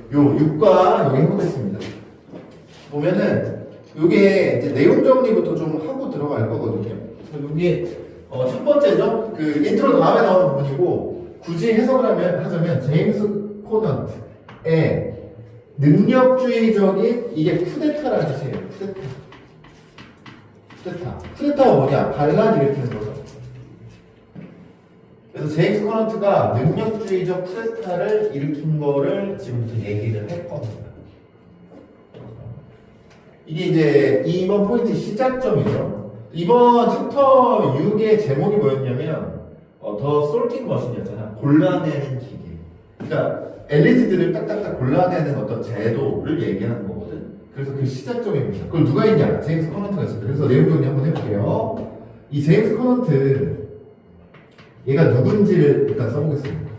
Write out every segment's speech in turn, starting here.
요 6과 여기 해보겠습니다. 보면은 요게 이제 내용 정리부터 좀 하고 들어갈 거거든요. 요게 첫 번째죠. 그 인트로 다음에 나오는 부분이고 굳이 해석을 하자면 제임스 코넌트의 능력주의적인 이게 쿠데타라는 뜻이에요. 쿠데타가 뭐냐? 반란 일으키는 거죠. 그래서 제임스 코넌트가 능력주의적 쿠데타를 일으킨 거를 지금부터 얘기를 할 겁니다. 이게 이제 이번 포인트 시작점이죠. 이번 챕터 6의 제목이 뭐였냐면 더 솔팅 머신이었잖아. 골라내는 기계. 그러니까 엘리트들을 딱딱딱 골라내는 어떤 제도를 얘기하는 거거든. 그래서 그 시작점입니다. 그걸 누가 있냐? 제임스 코넌트가 있어요. 그래서 내용 정리 한번 해볼게요. 이 제임스 코넌트 얘가 누군지를 일단 써보겠습니다.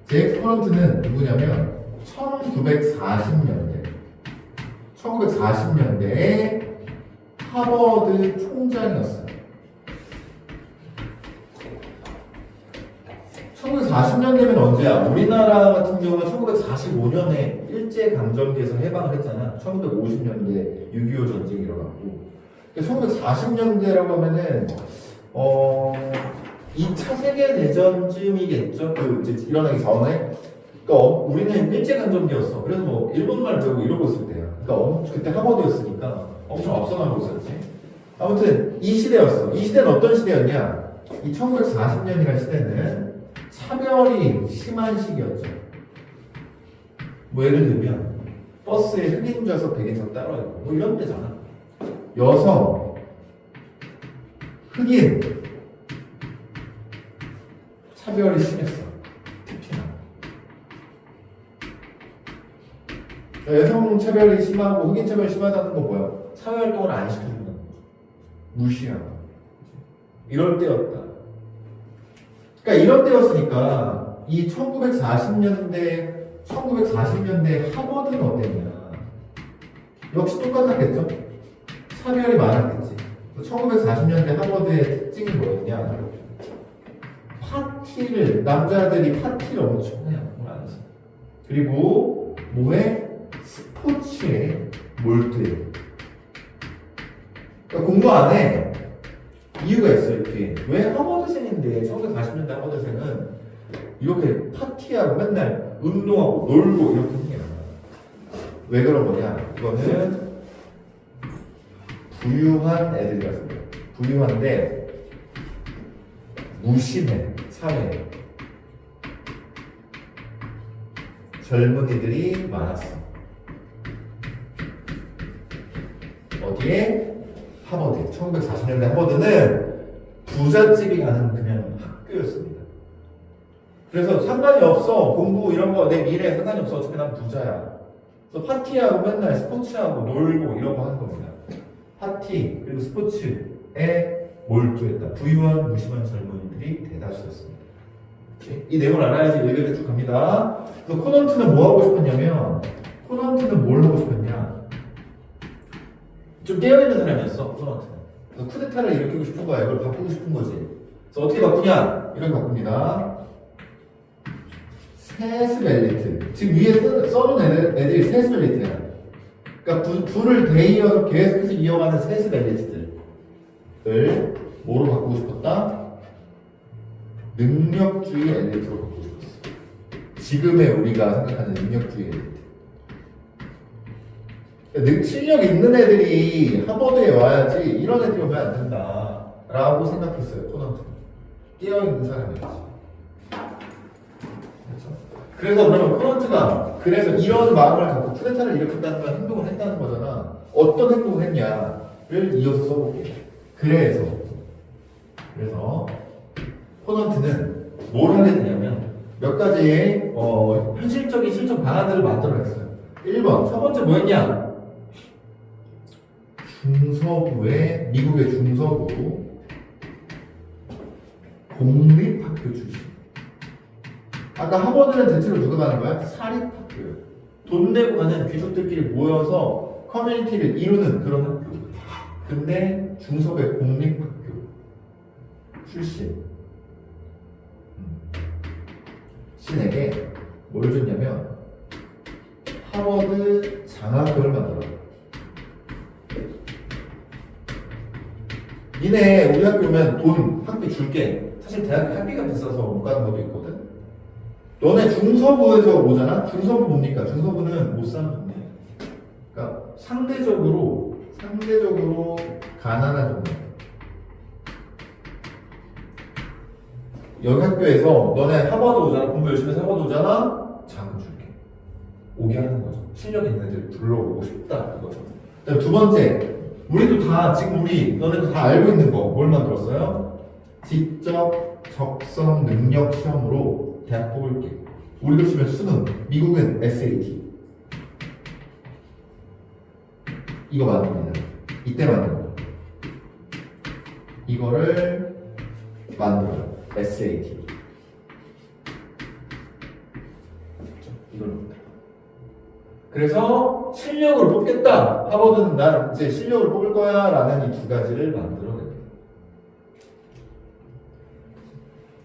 제임스 코넌트는 누구냐면 1940년대에 하버드 총장이었어요. 1940년대면 언제야? 우리나라 같은 경우는 1945년에 일제강점기에서 해방을 했잖아. 1950년대 6.25 전쟁이 일어났고 1940년대라고 하면은 2차 세계대전쯤이겠죠. 그 이제 일어나기 전에. 그러니까 우리는 일제강점기였어. 그래서 뭐 일본말 배우고 이러고 있을 때야. 그러니까 그때 하버드였으니까 엄청 앞서나가고 있었지. 아무튼 이 시대였어. 이 시대는 어떤 시대였냐? 이 1940년이라는 시대는 차별이 심한 시기였죠. 뭐 예를 들면 버스에 흑인 좌석 백인 좌석 따로 있고 뭐 이런 데잖아. 여성, 흑인 차별이 심했어. 특히나 여성 차별이 심하고 흑인 차별이 심하다는 건 뭐야? 사회활동을 안 시켜준다는 거죠. 무시하고 이럴 때였다. 그러니까 이럴 때였으니까 이 1940년대 하버드는 어땠냐? 역시 똑같았겠죠? 차별이 많았겠지. 1940년대 하버드의 특징이 뭐였냐? 남자들이 파티를 엄청 해요. 그리고 뭐에? 스포츠에 몰두해요. 그러니까 공부 안 해. 이유가 있어요. 이렇게. 왜 하버드생인데 1940년대 하버드생은 이렇게 파티하고 맨날 운동하고 놀고 이렇게 해요. 왜 그런 거냐? 이거는 부유한 애들이었습니다. 부유한데 무심해 사회에. 젊은이들이 많았어. 어디에? 하버드. 1940년대 하버드는 부잣집이 가는 그냥 학교였습니다. 그래서 상관이 없어. 공부 이런 거 내 미래에 상관이 없어. 어차피 난 부자야. 그래서 파티하고 맨날 스포츠하고 놀고 이런 거 하는 겁니다. 파티 그리고 스포츠에 몰두했다. 부유한 무심한 젊은이들이 대다수였습니다. 이 내용을 알아야지 얘기를 쭉 갑니다. 그래서 코넌트는 뭐 하고 싶었냐면 코넌트는 뭘 하고 싶었냐? 좀 깨어있는 사람이었어. 코넌트는. 그래서 쿠데타를 일으키고 싶은 거야. 이걸 바꾸고 싶은 거지. 그래서 어떻게 바꾸냐? 이렇게 바꿉니다. 세습 엘리트. 지금 위에 써놓은 애들이 세습 엘리트야. 그러니까 불을 대이어서 계속해서 이어가는 세습 엘리트들을 뭐로 바꾸고 싶었다? 능력주의 엘리트로 바꾸고 싶었어. 지금의 우리가 생각하는 능력주의 엘리트. 그러니까 실력 있는 애들이 하버드에 와야지 이런 애들이 오면 안 된다 라고 생각했어요. 코넌트는. 깨어있는 사람이었지. 그렇죠? 그래서 그러면 코넌트가 그래서 이런 마음을 갖고 쿠데타를 일으켰다는 건 행동을 했다는 거잖아. 어떤 행동을 했냐를 이어서 써볼게요. 그래서 코넌트는 뭘 하게 되냐면 몇 가지의 현실적인 실천 방안들을 만들어냈어요. 1번 첫 번째 뭐였냐? 미국의 중서부 공립학교 출신. 아까 하버드는 대체로 누가 가는 거야? 사립학교예요. 돈 내고 가는 귀족들끼리 모여서 커뮤니티를 이루는 그런 학교. 근데 중서부의 공립학교 출신. 신에게 뭘 줬냐면 하버드 장학금을 만들어. 니네 우리 학교 오면 돈 학비 줄게. 사실 대학 학비가 비싸서 못 가는 것도 있거든. 너네 중서부에서 오잖아? 중서부 뭡니까? 중서부는 못 사는 동네. 그러니까 상대적으로 가난한 동네. 여기 학교에서 너네 하버드 오잖아? 공부 열심히 해서 하버드 오잖아? 자금 줄게. 오게 하는 거죠. 실력 있는 애들 불러오고 싶다 이거죠. 그다음 두 번째, 우리도 다 지금 너네도 다 알고 있는 거 뭘 만들었어요? 지적 적성 능력 시험으로 대학 뽑을게. 우리도 치면 수능, 미국은 SAT. 이거 만듭니다. 이때 만든 거. 이거를 만들어요. SAT. 이걸 만들어. 그래서 실력으로 뽑겠다. 하버드는 난 이제 실력으로 뽑을 거야 라는 이 두 가지를 만들어냅니다.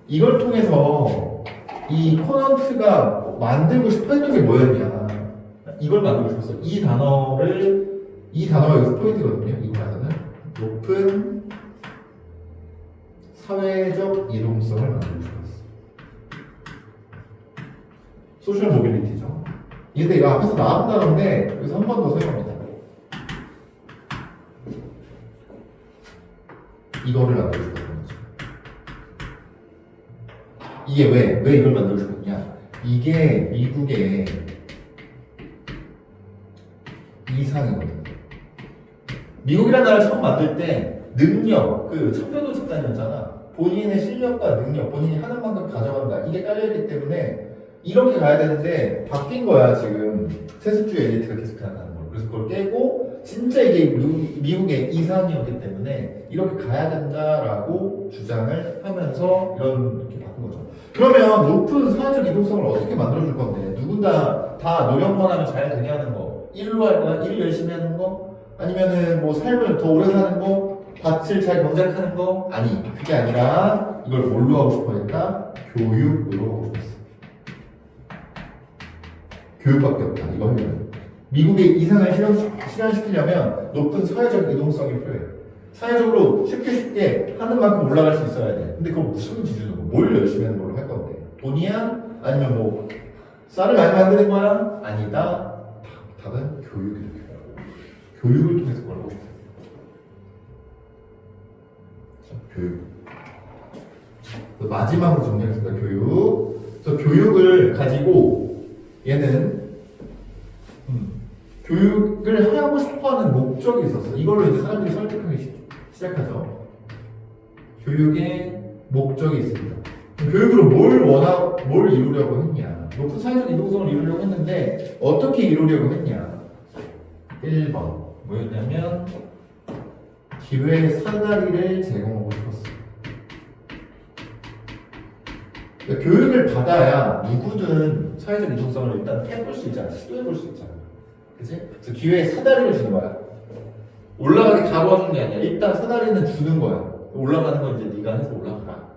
이걸 통해서 이 코넌트가 만들고 싶어 했던 게 뭐였냐. 이걸 만들고 싶었어. 이 단어가 여기서 포인트거든요. 이거 하나는 높은 사회적 이동성을 만들고 싶었어. 소셜 모빌리티죠. 근데 이거 앞에서 나온 단어인데 여기서 한 번 더 사용합니다. 이거를 만들고 싶었던 거죠. 이게 왜 이걸 만들고 싶었냐? 이게 미국의 이상이거든요. 미국이라는 나라를 처음 만들 때 능력, 그 청교도 집단이었잖아. 본인의 실력과 능력, 본인이 하는 만큼 가져간다. 이게 깔려있기 때문에 이렇게 가야 되는데 바뀐 거야 지금. 세습주의 엘리트가 계속 나가는 거. 그래서 그걸 깨고 진짜 이게 미국의 이상이었기 때문에 이렇게 가야 된다라고 주장을 하면서 이렇게 바꾼 거죠. 그러면 높은 사회적 이동성을 어떻게 만들어줄 건데? 누군가 다 노력만 하면 잘 되게 하는 거. 일로 할 거야? 일 열심히 하는 거? 아니면은 뭐 삶을 더 오래 사는 거? 밭을 잘 경작하는 거? 아니, 그게 아니라 이걸 뭘로 하고 싶어 했다? 교육으로 하고 싶었어. 교육밖에 없다. 이거 하면 미국의 이상을 실현시키려면 높은 사회적 이동성이 필요해. 사회적으로 쉽게 하는 만큼 올라갈 수 있어야 돼. 근데 그걸 무슨 기준으로 뭘 열심히 하는 걸로 할 건데? 돈이야? 아니면 뭐 쌀을 많이 만드는 거야? 아니다. 답은 교육이다. 교육을 통해서 뭘 하고 싶어. 교육. 마지막으로 정리하겠습니다. 교육. 그래서 교육을 가지고 얘는 교육을 하고 싶어하는 목적이 있었어. 이걸로 이제 사람들이 설득하기 시작하죠. 교육의 목적이 있습니다. 교육으로 뭘 이루려고 했냐? 높은 사회적 이동성을 이루려고 했는데 어떻게 이루려고 했냐? 1번 뭐였냐면 기회 사다리를 제공하고 싶었어. 그러니까 교육을 받아야 누구든 사회적 이동성을 일단 해볼 수 있잖아. 시도해볼 수 있잖아. 그치? 그래서 기회의 사다리를 주는 거야. 올라가게 다 도와주는 게 아니야. 일단 사다리는 주는 거야. 올라가는 건 이제 네가 해서 올라가라.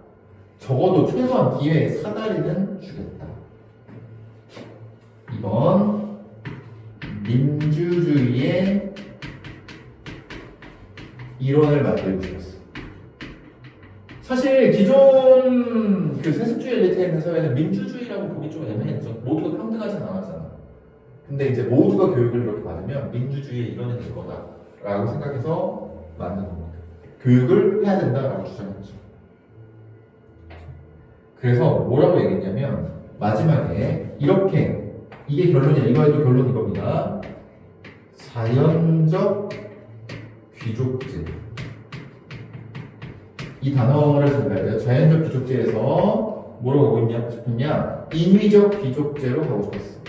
적어도 최소한 기회의 사다리는 주겠다. 2번 민주주의의 일원을 만들고 싶었어. 사실 기존 그 세습주의 엘리트에 있는 사회는 민주주의라고 보기 좀 애매했죠. 모두가 평등하진 않았잖아. 근데 이제 모두가 교육을 이렇게 받으면 민주주의의 일원이 될 거다라고 생각해서 만든 겁니다. 교육을 해야 된다라고 주장했죠. 그래서 뭐라고 얘기했냐면 마지막에 이게 결론이야. 이거에도 결론 이겁니다. 자연적 귀족제. 이 단어를 잘 봐야 돼요. 자연적 귀족제에서 뭐로 가고 싶냐? 인위적 귀족제로 가고 싶었어.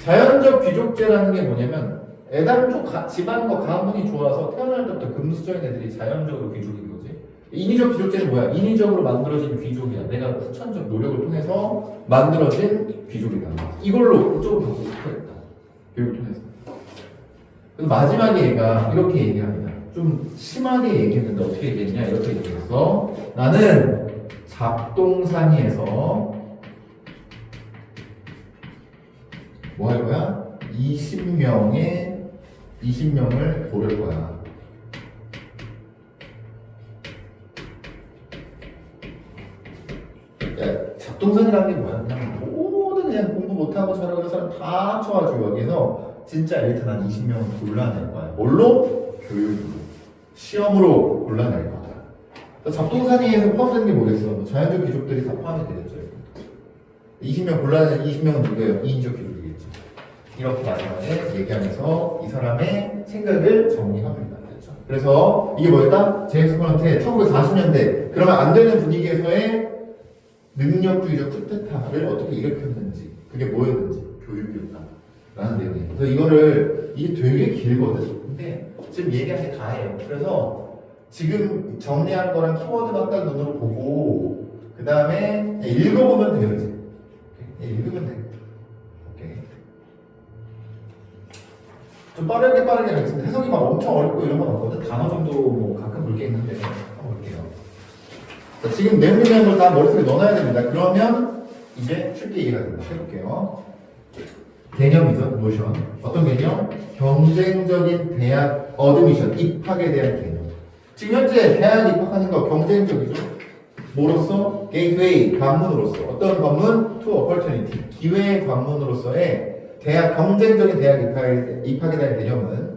자연적 귀족제라는 게 뭐냐면 애당초 집안과 가문이 좋아서 태어날 때부터 금수저인 애들이 자연적으로 귀족인 거지. 인위적 귀족제는 뭐야? 인위적으로 만들어진 귀족이야. 내가 후천적 노력을 통해서 만들어진 귀족이다. 이걸로 이쪽으로 가고 싶어했다. 교육을 통해서. 그래서 마지막에 얘가 이렇게 얘기합니다. 좀 심하게 얘기했는데 어떻게 얘기했냐? 이렇게 얘기했어. 나는 잡동사니에서 뭐 할 거야? 20명을 고를 거야. 야, 잡동사니라는 게 뭐야? 그냥 모든 그냥 공부 못하고 저러는 사람 다 합쳐가지고 여기서 진짜 엘리트 난 20명을 골라낼 거야. 뭘로? 교육으로. 시험으로 골라낼 거야. 잡동사니에서 포함되는 게 뭐겠어? 뭐 자연적 귀족들이 다 포함이 되겠죠. 20명 골라낸 20명은 누구예요? 이인적 귀족이겠죠. 이렇게 마지막에 얘기하면서 이 사람의 생각을 정리합니다. 그렇죠? 그래서 이게 뭐였다? 제임스 콘한테 1940년대 그러면 안 되는 분위기에서의 능력주의적 쿠데타를 어떻게 일으켰는지 그게 뭐였는지 교육이었다라는 내용이에요. 그래서 이게 되게 길거든. 근데 지금 얘기한 게 다예요. 그래서 지금 정리한 거랑 키워드만 딱 눈으로 보고 그 다음에 읽어보면 돼요. 이제 읽으면 돼요. 오케이. 좀 빠르게 가겠습니다. 해석이 막 엄청 어렵고 이런 건 없거든. 단어 정도 뭐 가끔 볼 게 있는데 한번 볼게요. 자, 지금 내용이라는 걸 다 머릿속에 넣어놔야 됩니다. 그러면 이제 쉽게 이해가 됩니다. 해볼게요. 개념이죠. 노션. 어떤 개념? 경쟁적인 대학 어드미션, 입학에 대한 개념. 지금 현재 대학 입학하는 거 경쟁적이죠. 뭐로서? 게이트웨이, 관문으로서. 어떤 관문? 투 어퍼튜니티, 기회의 관문으로서의 경쟁적인 대학 입학에 대한 개념은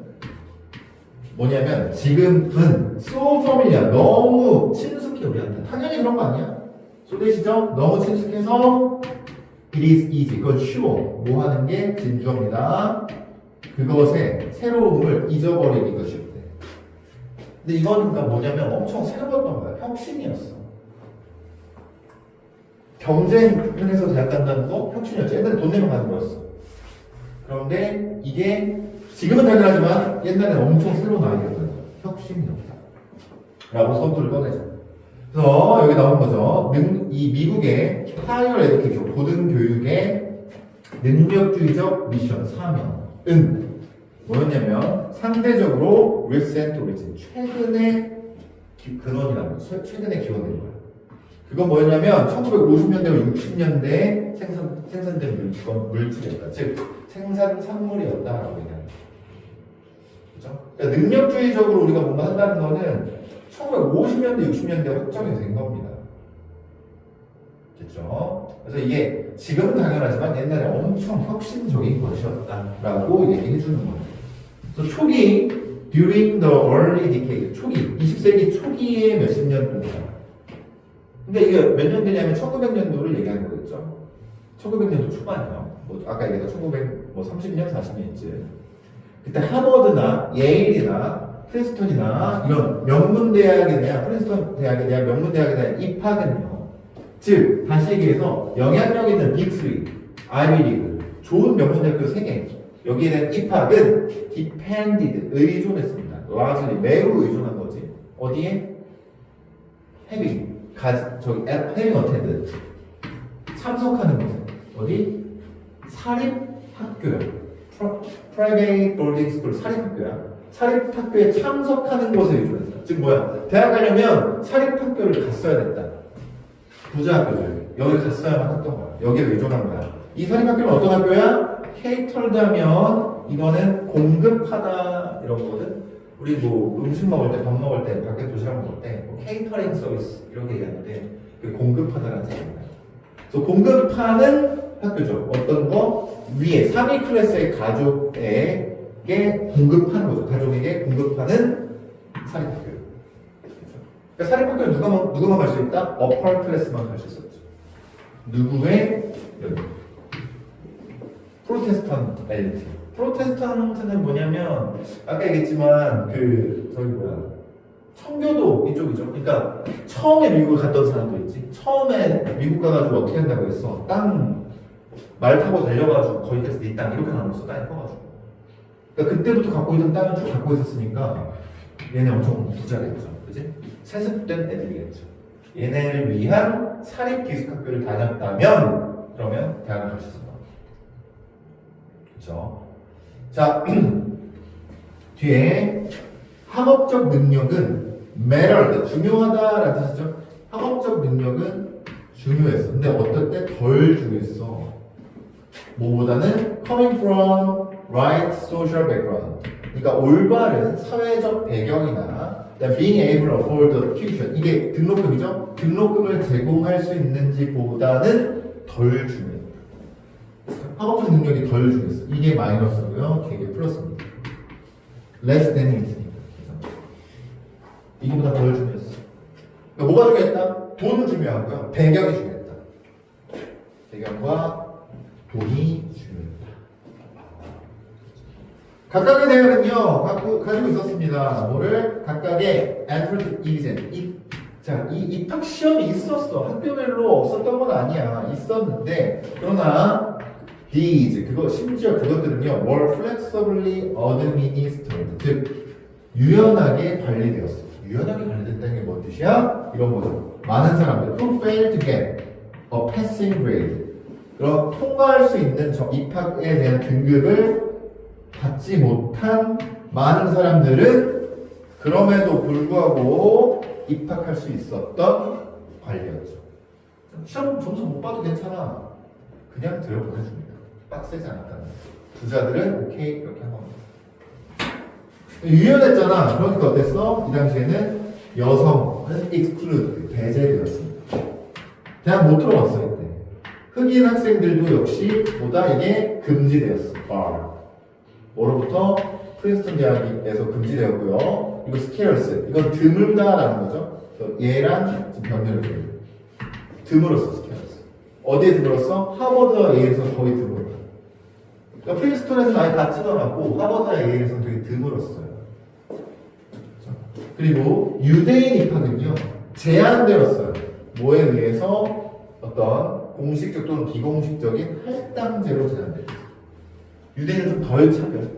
뭐냐면 지금은 so familiar, 너무 친숙해 우리한테. 당연히 그런 거 아니야? 소리시죠? 너무 친숙해서 it is easy, 그건 쉬워. 뭐 하는 게 진주어입니다. 그것의 새로움을 잊어버리기가 쉽대. 근데 이거는 그러니까 뭐냐면 엄청 새로웠던 거야. 혁신이었어. 경쟁을 해서 대학 간다는 거 혁신이었지. 옛날에 돈 내면 가는 거였어. 그런데 이게 지금은 당연하지만 옛날에 엄청 새로운 아이디어였던 거야. 혁신이었다. 라고 선두를 꺼내죠. 그래서 여기 나온 거죠. 이 미국의 하이어 에듀케이션, 고등교육의 능력주의적 미션, 사명은 뭐였냐면 상대적으로 recent origin, 최근의 근원이라는 거예요. 최근의 기원인 거예요. 그건 뭐였냐면 1950년대와 60년대에 생산된 물질이었다. 즉 생산산물이었다라고 얘기하는 거죠. 그죠? 그러니까 능력주의적으로 우리가 뭔가 한다는 거는 1950년대, 60년대 확정이 된 겁니다. 그렇죠? 그래서 이게 지금은 당연하지만 옛날에 엄청 혁신적인 것이었다라고 얘기해 주는 거예요. 그래서 초기, during the early decade, 초기, 20세기 초기에 몇십 년 동안. 근데 이게 몇 년대냐면 1900년도를 얘기하는 거겠죠? 1900년도 초반이요. 뭐 아까 얘기했던 1930년, 40년쯤. 그때 하버드나 예일이나 프린스턴이나 이런 명문대학에 대한, 프린스턴 대학에 대한 명문대학에 대한 입학은요. 즉, 다시 얘기해서 영향력 있는 빅3, 아이비리그, 좋은 명문대학교 3개. 여기에 대한 입학은 depended, 의존했습니다. largely, 매우 의존한 거지. 어디에? having attended. 참석하는 곳에. 어디? 사립학교야. private boarding school, 사립학교야. 사립학교에 참석하는 것에 의존했다. 즉 뭐야? 대학 가려면 사립학교를 갔어야 됐다. 부자학교죠. 여기 갔어야만 했던 거야. 여기에 의존한 거야. 이 사립학교는 어떤 학교야? 케이터드 하면 이거는 공급하다 이런 거거든. 우리 뭐 음식 먹을 때, 밥 먹을 때, 밖에 도시락 먹을 때 뭐 케이터링 서비스 이렇게 얘기하는데 그게 공급하다라는 뜻입니다. 그래서 공급하는 학교죠. 어떤 거? 위에 3위 클래스의 가족에게 공급하는 거죠. 가족에게 공급하는 사립학교. 그러니까 사립학교는 누구만 갈 수 있다? 어퍼 클래스만 갈 수 있었죠. 누구의? 여기. 프로테스탄트 엘리트. 프로테스탄트는 뭐냐면 아까 얘기했지만 청교도 이쪽이죠. 그러니까 처음에 미국을 갔던 사람도 있지. 처음에 미국 가가지고 어떻게 한다고 했어? 말 타고 달려가지고 거기까지 네 땅 이렇게 나눴어. 땅이 커가지고. 그러니까 그때부터 갖고 있던 땅을 쭉 갖고 있었으니까 얘네 엄청 부자겠죠. 그지? 세습된 애들이겠죠. 얘네를 위한 사립 기숙학교를 다녔다면 그러면 대학을 갈 수 있었다. 그렇죠? 자, 뒤에 학업적 능력은 mattered, 중요하다라는 뜻이죠. 학업적 능력은 중요했어. 근데 어떨 때 덜 중요했어. 뭐보다는 coming from right social background. 그러니까 올바른 사회적 배경이나 being able to afford the tuition. 이게 등록금이죠. 등록금을 제공할 수 있는지 보다는 덜 중요해. 학업적 능력이 덜 중요했어. 이게 마이너스고요. 이게 플러스입니다. less than이 있으니까. 이거보다 덜 중요했어. 그러니까 뭐가 중요했다? 돈은 중요하고요. 배경이 중요했다. 배경과 돈이 중요했다. 각각의 대학은요, 가지고 있었습니다. 뭐를? 각각의 entrance exam. 이 입학 시험이 있었어. 학교별로 없었던 건 아니야. 있었는데, 그러나, these, 심지어 그것들은요, were flexibly administered. 즉, 유연하게 관리되었어. 유연하게 관리됐다는 게 뭔 뜻이야? 이런 거죠. 많은 사람들, who failed to get a passing grade. 그럼 통과할 수 있는 입학에 대한 등급을 받지 못한 많은 사람들은 그럼에도 불구하고 입학할 수 있었던 관리였죠. 시험 점수 못 봐도 괜찮아. 그냥 들여보내줍니다. 빡세지 않았다는. 부자들은 오케이 이렇게 한 겁니다. 유연했잖아. 그러니까 어땠어? 이 당시에는 여성은 exclude, 배제되었습니다. 그냥 못 들어갔어 이때. 흑인 학생들도 역시 보다 이게 금지되었어. 뭐로부터? 프린스턴 대학에서 금지되었고요. 이거 스케어스. 이건 드물다라는 거죠. 얘랑 지금 병렬을 해요. 드물었어, 스케어스. 어디에 드물었어? 하버드와 예일에서 거의 드물었다. 그러니까 프린스턴에서는 아예 닿지도 않았고 하버드와 예일에서는 되게 드물었어요. 그리고 유대인 입학은요 제한되었어요. 뭐에 의해서? 어떤 공식적 또는 비공식적인 할당제로 제한되었어요. 유대인은 좀 덜 차별.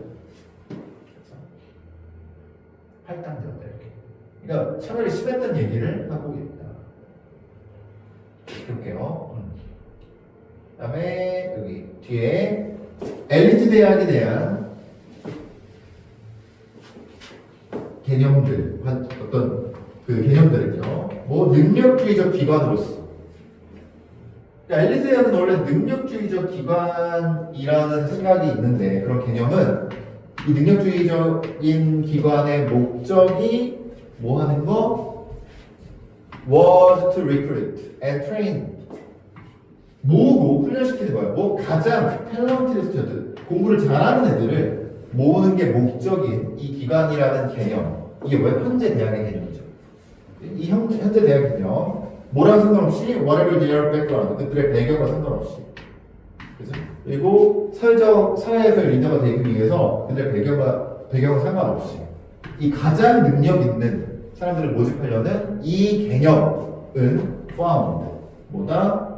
할당되었다 이렇게. 그러니까 차별이 심했던 얘기를 하고 있다. 볼게요. 그다음에 여기 뒤에 엘리트 대학에 대한 개념들, 어떤 그 개념들은요. 뭐 능력주의적 기관으로서. 그러니까 엘리트 대학은 원래 능력주의적 기관이라는 생각이 있는데 그런 개념은 이 능력주의적인 기관의 목적이 뭐 하는 거? was to recruit and train. 모으고 훈련시키는 거야. 뭐 가장 탤런티드 스튜던트, 공부를 잘하는 애들을 모으는 게 목적인 이 기관이라는 개념. 이게 왜 현재 대학의 개념이죠. 이 현재 대학 개념. 뭐랑 상관없이 whatever their background, 그들의 배경과 상관없이. 그죠? 그리고 사회에서 리더가 되기 위해서 그들의 배경과 상관없이 이 가장 능력 있는 사람들을 모집하려는 이 개념은 found, 뭐다?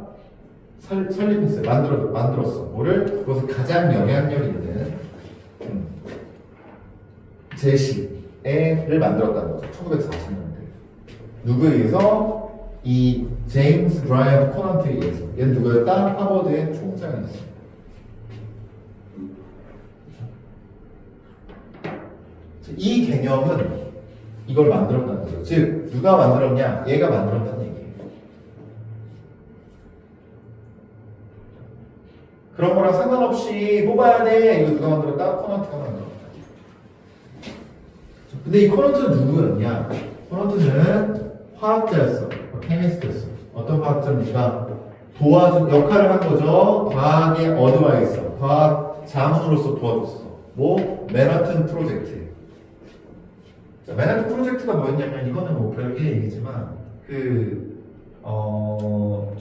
설립했어요. 만들었어. 뭐를? 그것을 가장 영향력 있는 제시를 만들었다는 거죠. 1940년대. 누구에 의해서? 이 제임스 브라이언트 코넌트에 의해서. 얘는 누구였다? 하버드의 총장이었습니다. 이 개념은 이걸 만들었다는 거죠. 즉 누가 만들었냐? 얘가 만들었다는 얘기예요. 그런 거랑 상관없이 뽑아야 돼. 이거 누가 만들었다? 코넌트가 만들었다. 근데 이 코넌트는 누구였냐? 코넌트는 화학자였어. 케미스트였어. 어떤 화학자입니까? 도와준 역할을 한 거죠. 과학의 어드바이서, 과학 자문으로서 도와줬어. 뭐? 맨하튼 프로젝트. 자, 맨하튼 프로젝트가 뭐였냐면 이거는 뭐 별개 얘기지만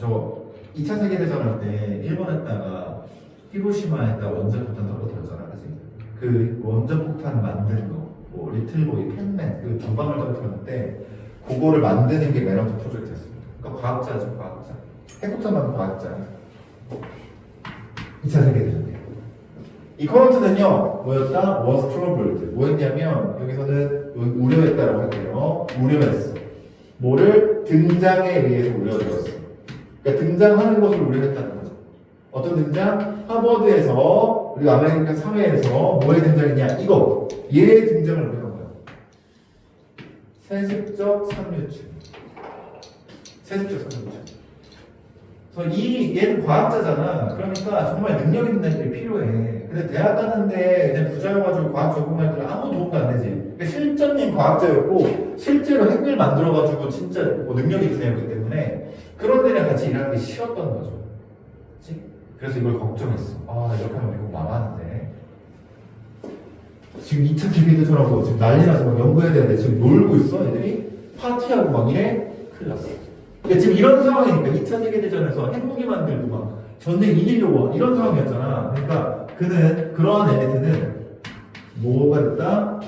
저 2차 세계대전 할 때 일본에다가 히로시마에다 원자폭탄 떨어뜨렸잖아, 그지? 그 원자폭탄 만드는 거, 뭐 리틀보이, 팬맨 그 두 방울 떨어뜨렸는데 그거를 만드는 게 맨하튼 프로젝트였습니다. 그러니까 과학자죠, 과학자. 핵폭탄 만든 과학자. 2차 세계대전 때. 이 코넌트는요, 뭐였다? was troubled. 뭐였냐면, 여기서는 우려했다라고 할게요. 우려했어. 뭐를? 등장에 의해서 우려되었어. 그러니까 등장하는 것을 우려했다는 거죠. 어떤 등장? 하버드에서, 우리 아메리카 사회에서 뭐의 등장이냐? 이거. 얘의 등장을 우려한 거야. 세습적 삼류층. 세습적 성분이죠. 그래서 얘는 과학자잖아. 그러니까 정말 능력 있는 애들이 필요해. 근데 대학 갔는데 그냥 부자여가지고 과학 전공할 때 아무 도움도 안 되지. 그러니까 실전인 과학자였고 실제로 핵을 만들어가지고 진짜 뭐 능력이 있는 애였기 때문에 그런 애랑 같이 일하는 게 싫었던 거죠. 그치? 그래서 이걸 걱정했어. 아 이렇게 하면 미국 망하는데. 지금 2차 기계대전하고 지금 난리 나서 막 연구해야 되는데 지금 놀고 있어 애들이 파티하고 막 이래 큰일 났어. 그러니까 지금 이런 상황이니까 2차 세계대전에서 핵무기 만들고 막 전쟁 이기려고 이런 상황이었잖아. 그러니까 그러한 엘리트는 뭐가 됐다?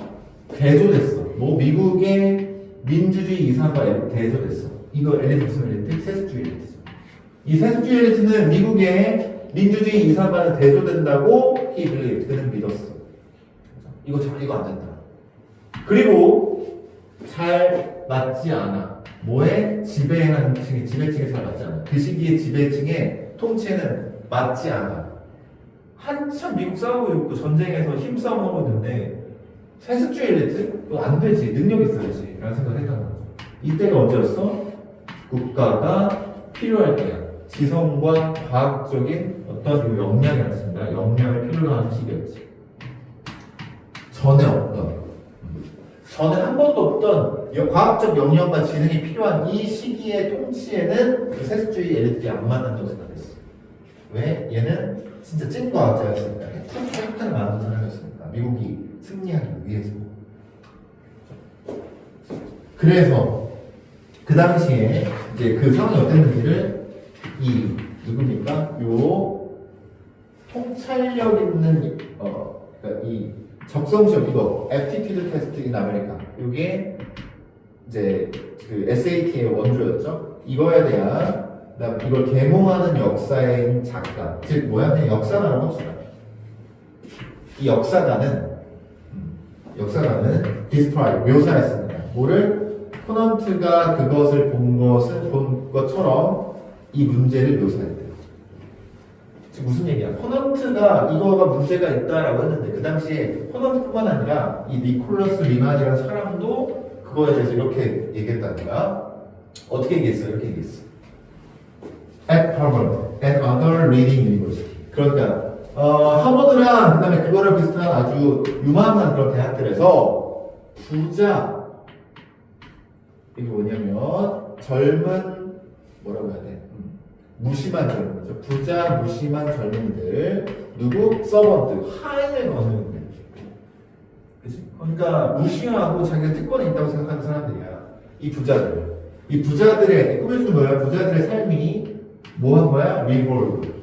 대조됐어. 뭐 미국의 민주주의 이상과 대조됐어. 이거 엘리트 무슨 엘리트? 세습주의 엘리트죠. 이 세습주의 엘리트는 미국의 민주주의 이상과는 대조된다고 그는 믿었어. 이거 안 된다. 그리고 잘 맞지 않아. 뭐에? 지배층에 잘 맞지 않아. 그 시기에 지배층의 통치에는 맞지 않아. 한참 미국 싸우고 있고 전쟁에서 힘싸움 하고 있는데 세습주의 엘리트? 그거 안 되지. 능력 있어야지. 라는 생각을 했던 거죠. 이때가 언제였어? 국가가 필요할 때야. 지성과 과학적인 어떤 역량이었습니다. 역량을 필요로 하는 시기였지. 전에 한 번도 없던 과학적 역량과 지능이 필요한 이 시기의 통치에는 그 세습주의 엘리트에 안 맞는다고 생각했어. 왜? 얘는 진짜 찐 과학자였으니까. 핵탄을 만든 사람이었으니까. 미국이 승리하기 위해서. 그래서 그 당시에 이제 그 상황이 어땠는지를 누굽니까? 요 통찰력 있는 그러니까 이 적성시험 이거 aptitude test in America 이게 이제 그 SAT의 원조였죠. 이거에 대한 그다음 이걸 계몽하는 역사인 작가 즉 뭐야 그냥 역사가라고 합시다. 이 역사가는 describe 묘사했습니다. 뭐를 코넌트가 그것을 본 것처럼 이 문제를 묘사했대요. 지금 무슨 얘기야? 코넌트가 이거가 문제가 있다라고 했는데 그 당시에 코넌트뿐만 아니라 이 니콜러스 리만이라는 사람도 그거에 대해서 이렇게 얘기했다는 거야. 어떻게 얘기했어? 이렇게 얘기했어. At Harvard and other leading university. 그러니까 하버드랑 그다음에 그거랑 비슷한 아주 유망한 그런 대학들에서 부자 이게 뭐냐면 젊은 뭐라고 해야 돼? 무심한 젊은이죠. 부자 무심한 젊은이들 누구? 서번트 하인을 거는 애들. 그치? 그러니까 무시하고 자기가 특권이 있다고 생각하는 사람들이야. 이 부자들의 꾸며주는 뭐야? 부자들의 삶이 뭐 한 거야? 리볼브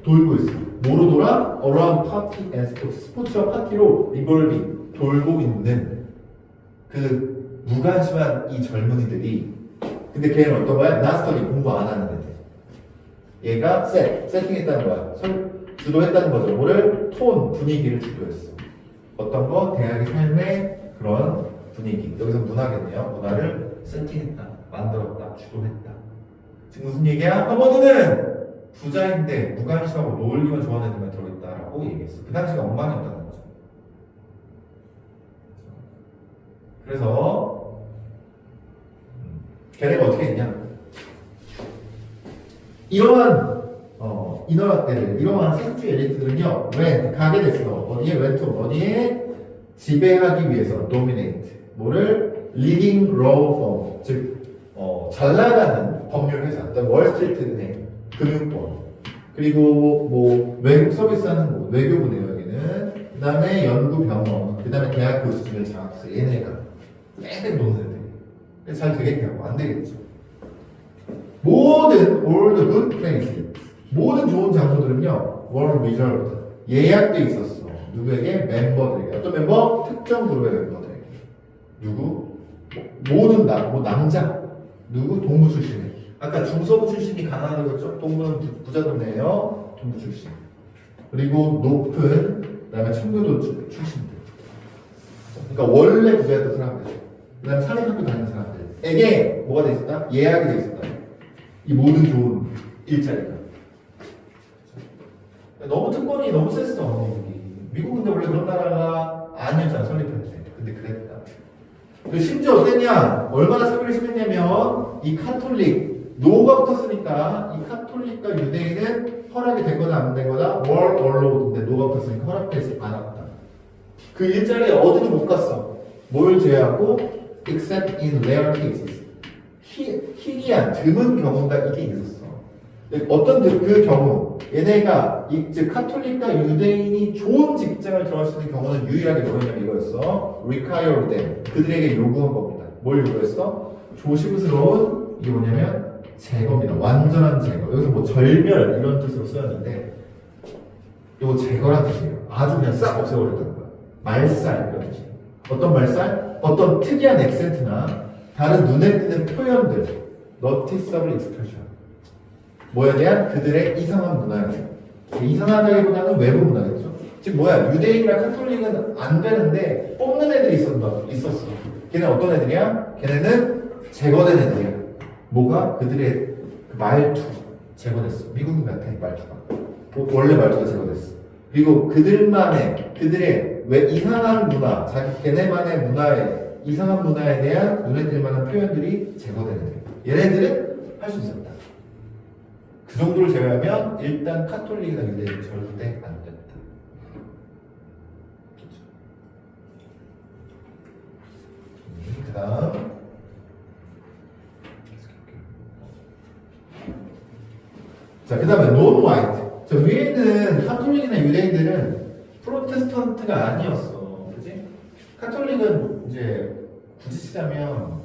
돌고 있어. 뭐로 돌아? around party and sports. 스포츠와 파티로 리볼빙 돌고 있는 그 무관심한 이 젊은이들이 근데 걔는 어떤 거야? 나스터디 공부 안 하는 애들. 얘가 세팅했다는 거야. 주도했다는 거죠. 뭐를? 톤, 분위기를 주도했어. 어떤 거? 대학의 삶의 그런 분위기. 여기서 문화겠네요. 문화를 세팅했다, 만들었다, 주도했다. 지금 무슨 얘기야? 하버드는 부자인데 무관심하고 놀기만 좋아하는 애들만 들어있다라고 얘기했어. 그 당시가 엉망이었다는 거죠. 그래서 걔네가 어떻게 했냐? 이러한 이러한 세습주의 엘리트들은요, 가게 됐어. 어디에 지배하기 위해서 dominate. 뭐를 leading law firm, 즉 잘 나가는 법률 회사, 월스트리트 은행, 금융권, 그리고 뭐 외국 서비스하는 외교부네요 여기는. 그다음에 연구병원, 그다음에 대학 교수들 장학사 얘네가 뺑뺑 노는 애들. 잘 되겠냐고 안 되겠죠. 모든 all the good places, 모든 좋은 장소들은요 were reserved, 예약돼 있었어. 누구에게? 멤버들에게. 어떤 멤버? 특정 그룹의 멤버들에게. 누구? 모든 남자. 누구? 동부 출신. 아까 중서부 출신이 가난하다고 했죠? 동부는 부자 동네예요. 동부 출신. 그리고 높은 그다음에 청교도 출신들. 그러니까 원래 부자였던 사람들. 그다음에 사립학교 다니는 사람들에게 뭐가 돼 있었다? 예약이 돼 있었다. 이 모든 좋은 일자리가. 너무 특권이 너무 셌어. 미국은 근데 원래 그런 나라가 아니었잖아 설립할 때. 근데 그랬다. 심지어 어땠냐? 얼마나 차별이 심했냐면 이 카톨릭 노가 붙었으니까 이 카톨릭과 유대인은 허락이 되거나 안 되거나 were allowed인데 노가 붙었으니까 허락되지 않았다. 그 일자리에 어디도 못 갔어. 뭘 제외하고 except in rare cases. 희귀한 드문 경우가 이게 있었어. 어떤 그 경우 얘네가 즉 카톨릭과 유대인이 좋은 직장을 들어갈 수 있는 경우는 유일하게 뭐냐면 이거였어. require them. 그들에게 요구한 겁니다. 뭘 요구했어? 조심스러운 이게 뭐냐면 제거입니다. 완전한 제거. 여기서 뭐 절멸 이런 뜻으로 쓰였는데 이거 제거란 뜻이에요. 아주 그냥 싹 없애버렸다는 거야. 말살 이런 뜻이에요. 어떤 말살? 어떤 특이한 액센트나 다른 눈에 띄는 표현들 noticeable expression 뭐에 대한 그들의 이상한 문화에 대한 이상하다기보다는 외부 문화겠죠. 즉 뭐야 유대인이랑 카톨릭은 안 되는데 뽑는 애들이 있었어. 걔네 어떤 애들이야? 걔네는 제거된 애들이야. 뭐가? 그들의 그 말투 제거됐어. 미국인 같아 말투가. 원래 말투가 제거됐어. 그리고 그들의 왜 이상한 문화, 걔네만의 문화에 이상한 문화에 대한 눈에 띌 만한 표현들이 제거되는 거예요. 얘네들은 할 수 있었다. 그 정도를 제외하면 일단 카톨릭이나 유대인은 절대 안 된다. 그 다음 자, 그 다음에 non-white. 저 위에 있는 카톨릭이나 유대인들은 프로테스탄트가 아니었어. 그지? 카톨릭은 이제 굳이 치자면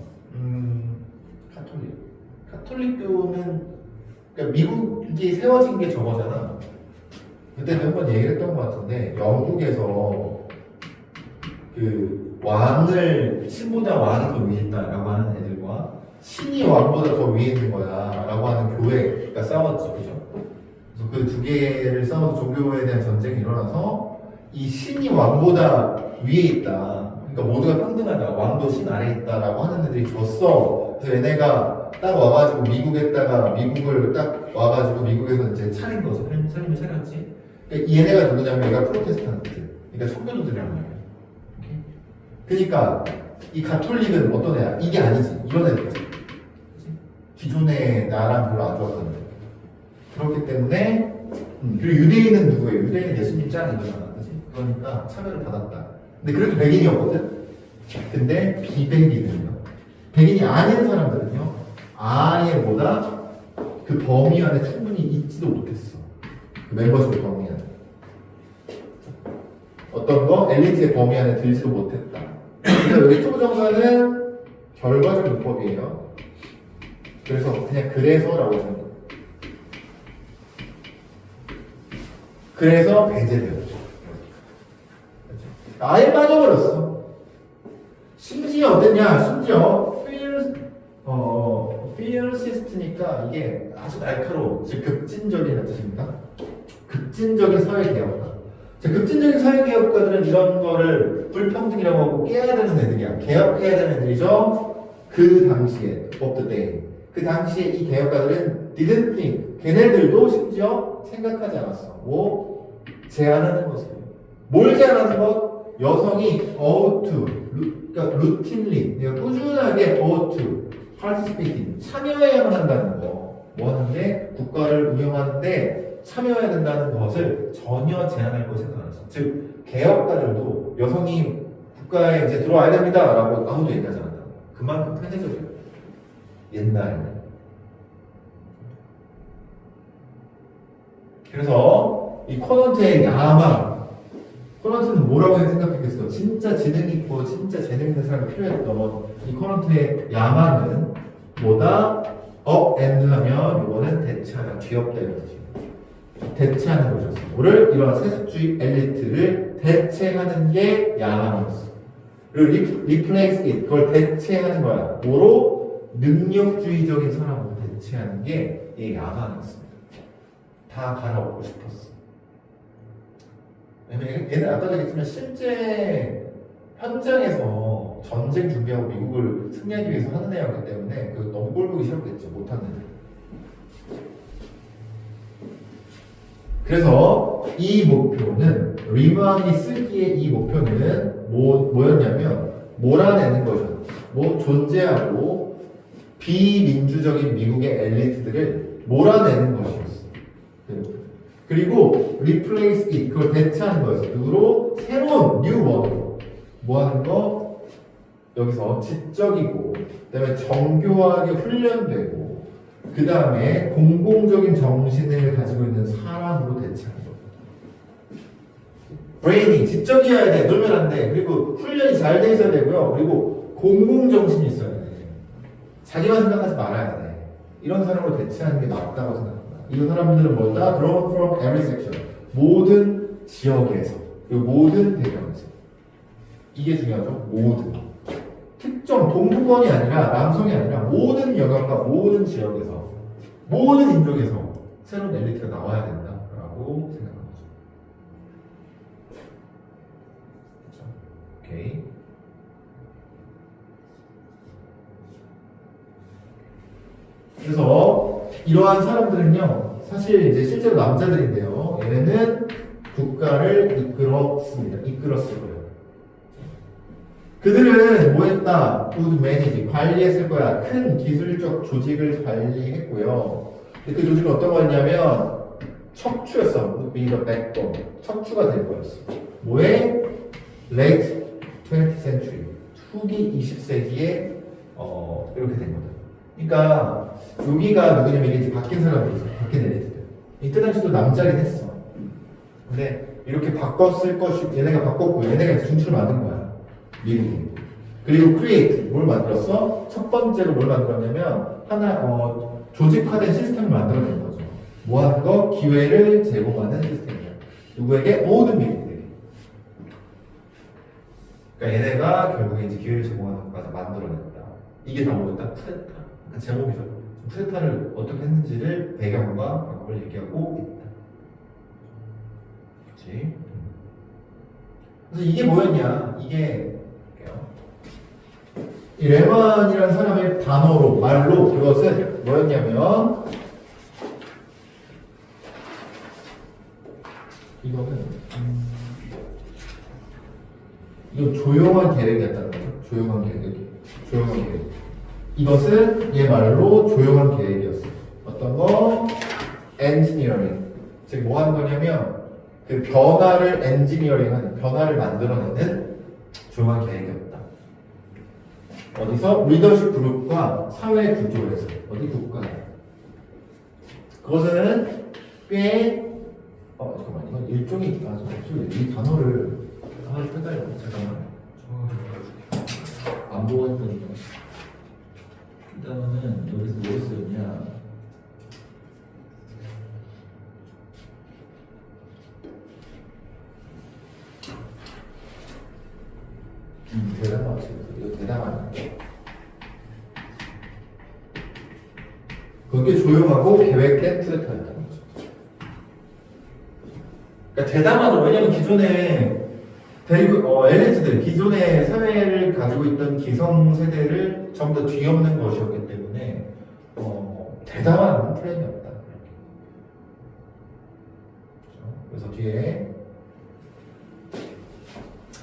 카톨릭교는 그러니까 미국이 세워진 게 저거잖아. 그때도 한번 얘기를 했던 것 같은데 영국에서 그 왕을 신보다 왕이 더 위에 있다라고 하는 애들과 신이 왕보다 더 위에 있는 거야 라고 하는 교회가 싸웠죠. 그죠? 그래서 그 두 개를 싸워서 종교에 대한 전쟁이 일어나서 이 신이 왕보다 위에 있다. 그러니까 모두가 평등하다. 왕도 신 아래에 있다라고 하는 애들이 졌어. 그래서 얘네가 딱 와가지고 미국을 딱 와가지고 미국에서 이제 차린 거죠. 차림을 차렸지. 그러니까 얘네가 누구냐면 얘가 프로테스탄트. 그러니까 청교도들이란 말이야. 그러니까 이 가톨릭은 어떤 애야? 이게 아니지. 이런 애들이지. 기존의 나랑 별로 안 좋았거든. 그렇기 때문에 그리고 유대인은 누구예요? 유대인은 예수님 짱 이거잖아. 그치? 그러니까 차별을 받았다. 근데 그래도 백인이었거든? 근데 비백인은요? 백인이 아닌 사람들은요? 아예보다 그 범위 안에 충분히 있지도 못했어. 그 멤버십 범위 안에. 어떤 거? 엘리트의 범위 안에 들지도 못했다. 그래서 웨이토브 정사는 결과적 문법이에요. 그래서 그냥 그래서라고 하는 거예요. 그래서 배제되었죠. 아예 빠져버렸어. 심지어 어땠냐? 심지어 fiercest니까 이게 아주 날카로워. 즉 급진적이라는 뜻입니다. 급진적인 사회개혁가. 자, 급진적인 사회개혁가들은 이런 거를 불평등이라고 하고 깨야 되는 애들이야. 개혁해야 되는 애들이죠. 그 당시에 of the day. 그 당시에 이 개혁가들은 didn't think. 걔네들도 심지어 생각하지 않았어. 뭐? 제안하는 것이에요. 뭘 제안하는 것? 여성이 ought to, 그러니까 routinely, 그러니까 꾸준하게 ought to, participating, 참여해야만 한다는 거. 뭐 하는데? 국가를 운영하는데 참여해야 된다는 것을 전혀 제한할 거 생각 안 했어. 즉, 개혁가들도 여성이 국가에 이제 들어와야 됩니다. 라고 아무도 얘기하지 않았다. 그만큼 편해져요. 옛날에는. 그래서 이 코넌트의 야망, 코넌트는 뭐라고 생각했겠어? 진짜 지능 있고 진짜 재능 있는 사람이 필요했던 이 코넌트의 야망은 뭐다? 업엔드 하면 이거는 대체하다, 뒤엎다 이런 뜻이에요. 대체하는 것이었어. 뭐를? 이런 세습주의 엘리트를 대체하는 게 야망이었어. 그리고 replace it, 그걸 대체하는 거야. 뭐로? 능력주의적인 사람으로 대체하는 게 이 야망이었습니다. 다 갈아엎고 싶었어. 얘는 아까 얘기했지만 실제 현장에서 전쟁 준비하고 미국을 승리하기 위해서 하는 애였기 때문에 그 너무 꼴보기 싫었겠죠. 못하는 애들. 그래서 이 목표는 리만이 쓰기에 이 목표는 뭐였냐면 몰아내는 것이었죠. 뭐 존재하고 비민주적인 미국의 엘리트들을 몰아내는 것이었어. 그리고 replace it, 그걸 대체하는 거였어. 누구로? 새로운 new word로. 뭐 하는 거? 여기서 지적이고, 그 다음에 정교하게 훈련되고, 그 다음에 공공적인 정신을 가지고 있는 사람으로 대체하는 거. 브레인이 지적이어야 돼. 놀면 안 돼. 그리고 훈련이 잘 돼 있어야 되고요. 그리고 공공정신이 있어야 돼. 자기만 생각하지 말아야 돼. 이런 사람으로 대체하는 게 맞다고 생각합니다. 이 사람들은 뭐다? Drawn from every section. 모든 지역에서. 그리고 모든 배경에서. 이게 중요하죠. 모든. 특정 동부권이 아니라 남성이 아니라 모든 영역과 모든 지역에서 모든 인종에서 새로운 엘리트가 나와야 된다라고 생각합니다. 오케이. 그래서 이러한 사람들은요, 사실 이제 실제로 남자들인데요, 얘네는 국가를 이끌었을 거예요. 그들은 뭐 했다? Good manage, 관리했을 거야. 큰 기술적 조직을 관리했고요. 그 조직은 어떤 거였냐면 척추였어. Would be the backbone. 척추가 될 거였어. 뭐에? Late 20th century. 후기 20세기에 이렇게 된 거다. 그러니까 여기가 누구냐면 이게 이제 바뀐 사람들이 있어. 바뀐 엘리트들. 이때 당시도 남자긴 했어. 근데 이렇게 바꿨을 것이 얘네가 바꿨고 얘네가 준출을 만든 거야. 미국이. 그리고 create 뭘 만들었어? 첫 번째로 뭘 만들었냐면 하나 조직화된 시스템을 만들어낸 거죠. 뭐 하는 거? 기회를 제공하는 시스템이야. 누구에게? 모든 미국들이. 그러니까 얘네가 결국에 이제 기회를 제공하는 것까지 만들어냈다. 이게 다 뭐였다? 쿠데타. 그러니까 제목이죠. 쿠데타를 어떻게 했는지를 배경과 방법을 얘기하고 있다. 그렇지? 그래서 이게 뭐였냐? 이게 이 레만이라는 사람의 단어로 말로 그것은 뭐였냐면 이거는 이거 조용한 계획이었다는 거죠. 조용한 계획. 이것은 얘 말로 조용한 계획이었어. 어떤 거? 엔지니어링. 즉 뭐 하는 거냐면 그 변화를 엔지니어링하는 변화를 만들어내는 조용한 계획이었다. 어디서? 리더십 그룹과 사회 구조에서. 어디? 국가에. 그것은 꽤 잠깐만 이건 일종의 이 단어를 헷갈려. 잠깐만 안 보고 했더니 이 단어는 여기서 뭐 쓰였냐? 대담하지. 이거 대담하네. 그게 조용하고 계획된 투데타였다는 거죠. 그러니까 대담하죠. 왜냐면 기존에 엘리트들, 기존의 사회를 가지고 있던 기성 세대를 전부 다 뒤엎는 것이었기 때문에 대담한 플랜이었다. 그래서 뒤에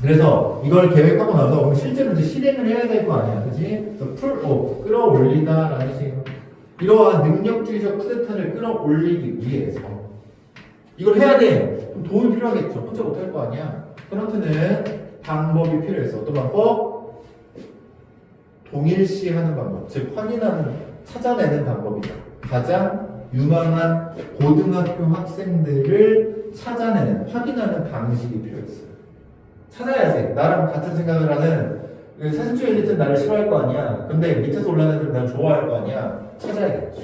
그래서 이걸 계획하고 나서 그럼 실제로 이제 실행을 해야 될 거 아니야, 그렇지? 끌어올리다라는 식으로 이러한 능력주의적 쿠데타를 끌어올리기 위해서 이걸 해야 돼. 그럼 돈이 필요하겠죠. 혼자 못할 거 아니야. 그렇다는 방법이 필요했어. 어떤 방법? 동일시하는 방법, 즉 확인하는, 찾아내는 방법이다. 가장 유망한 고등학교 학생들을 찾아내는, 확인하는 방식이 필요했어요. 찾아야지. 나랑 같은 생각을 하는 사실주의 엘리트는 나를 싫어할 거 아니야. 근데 밑에서 올라오는 애들은 나를 좋아할 거 아니야. 찾아야겠죠.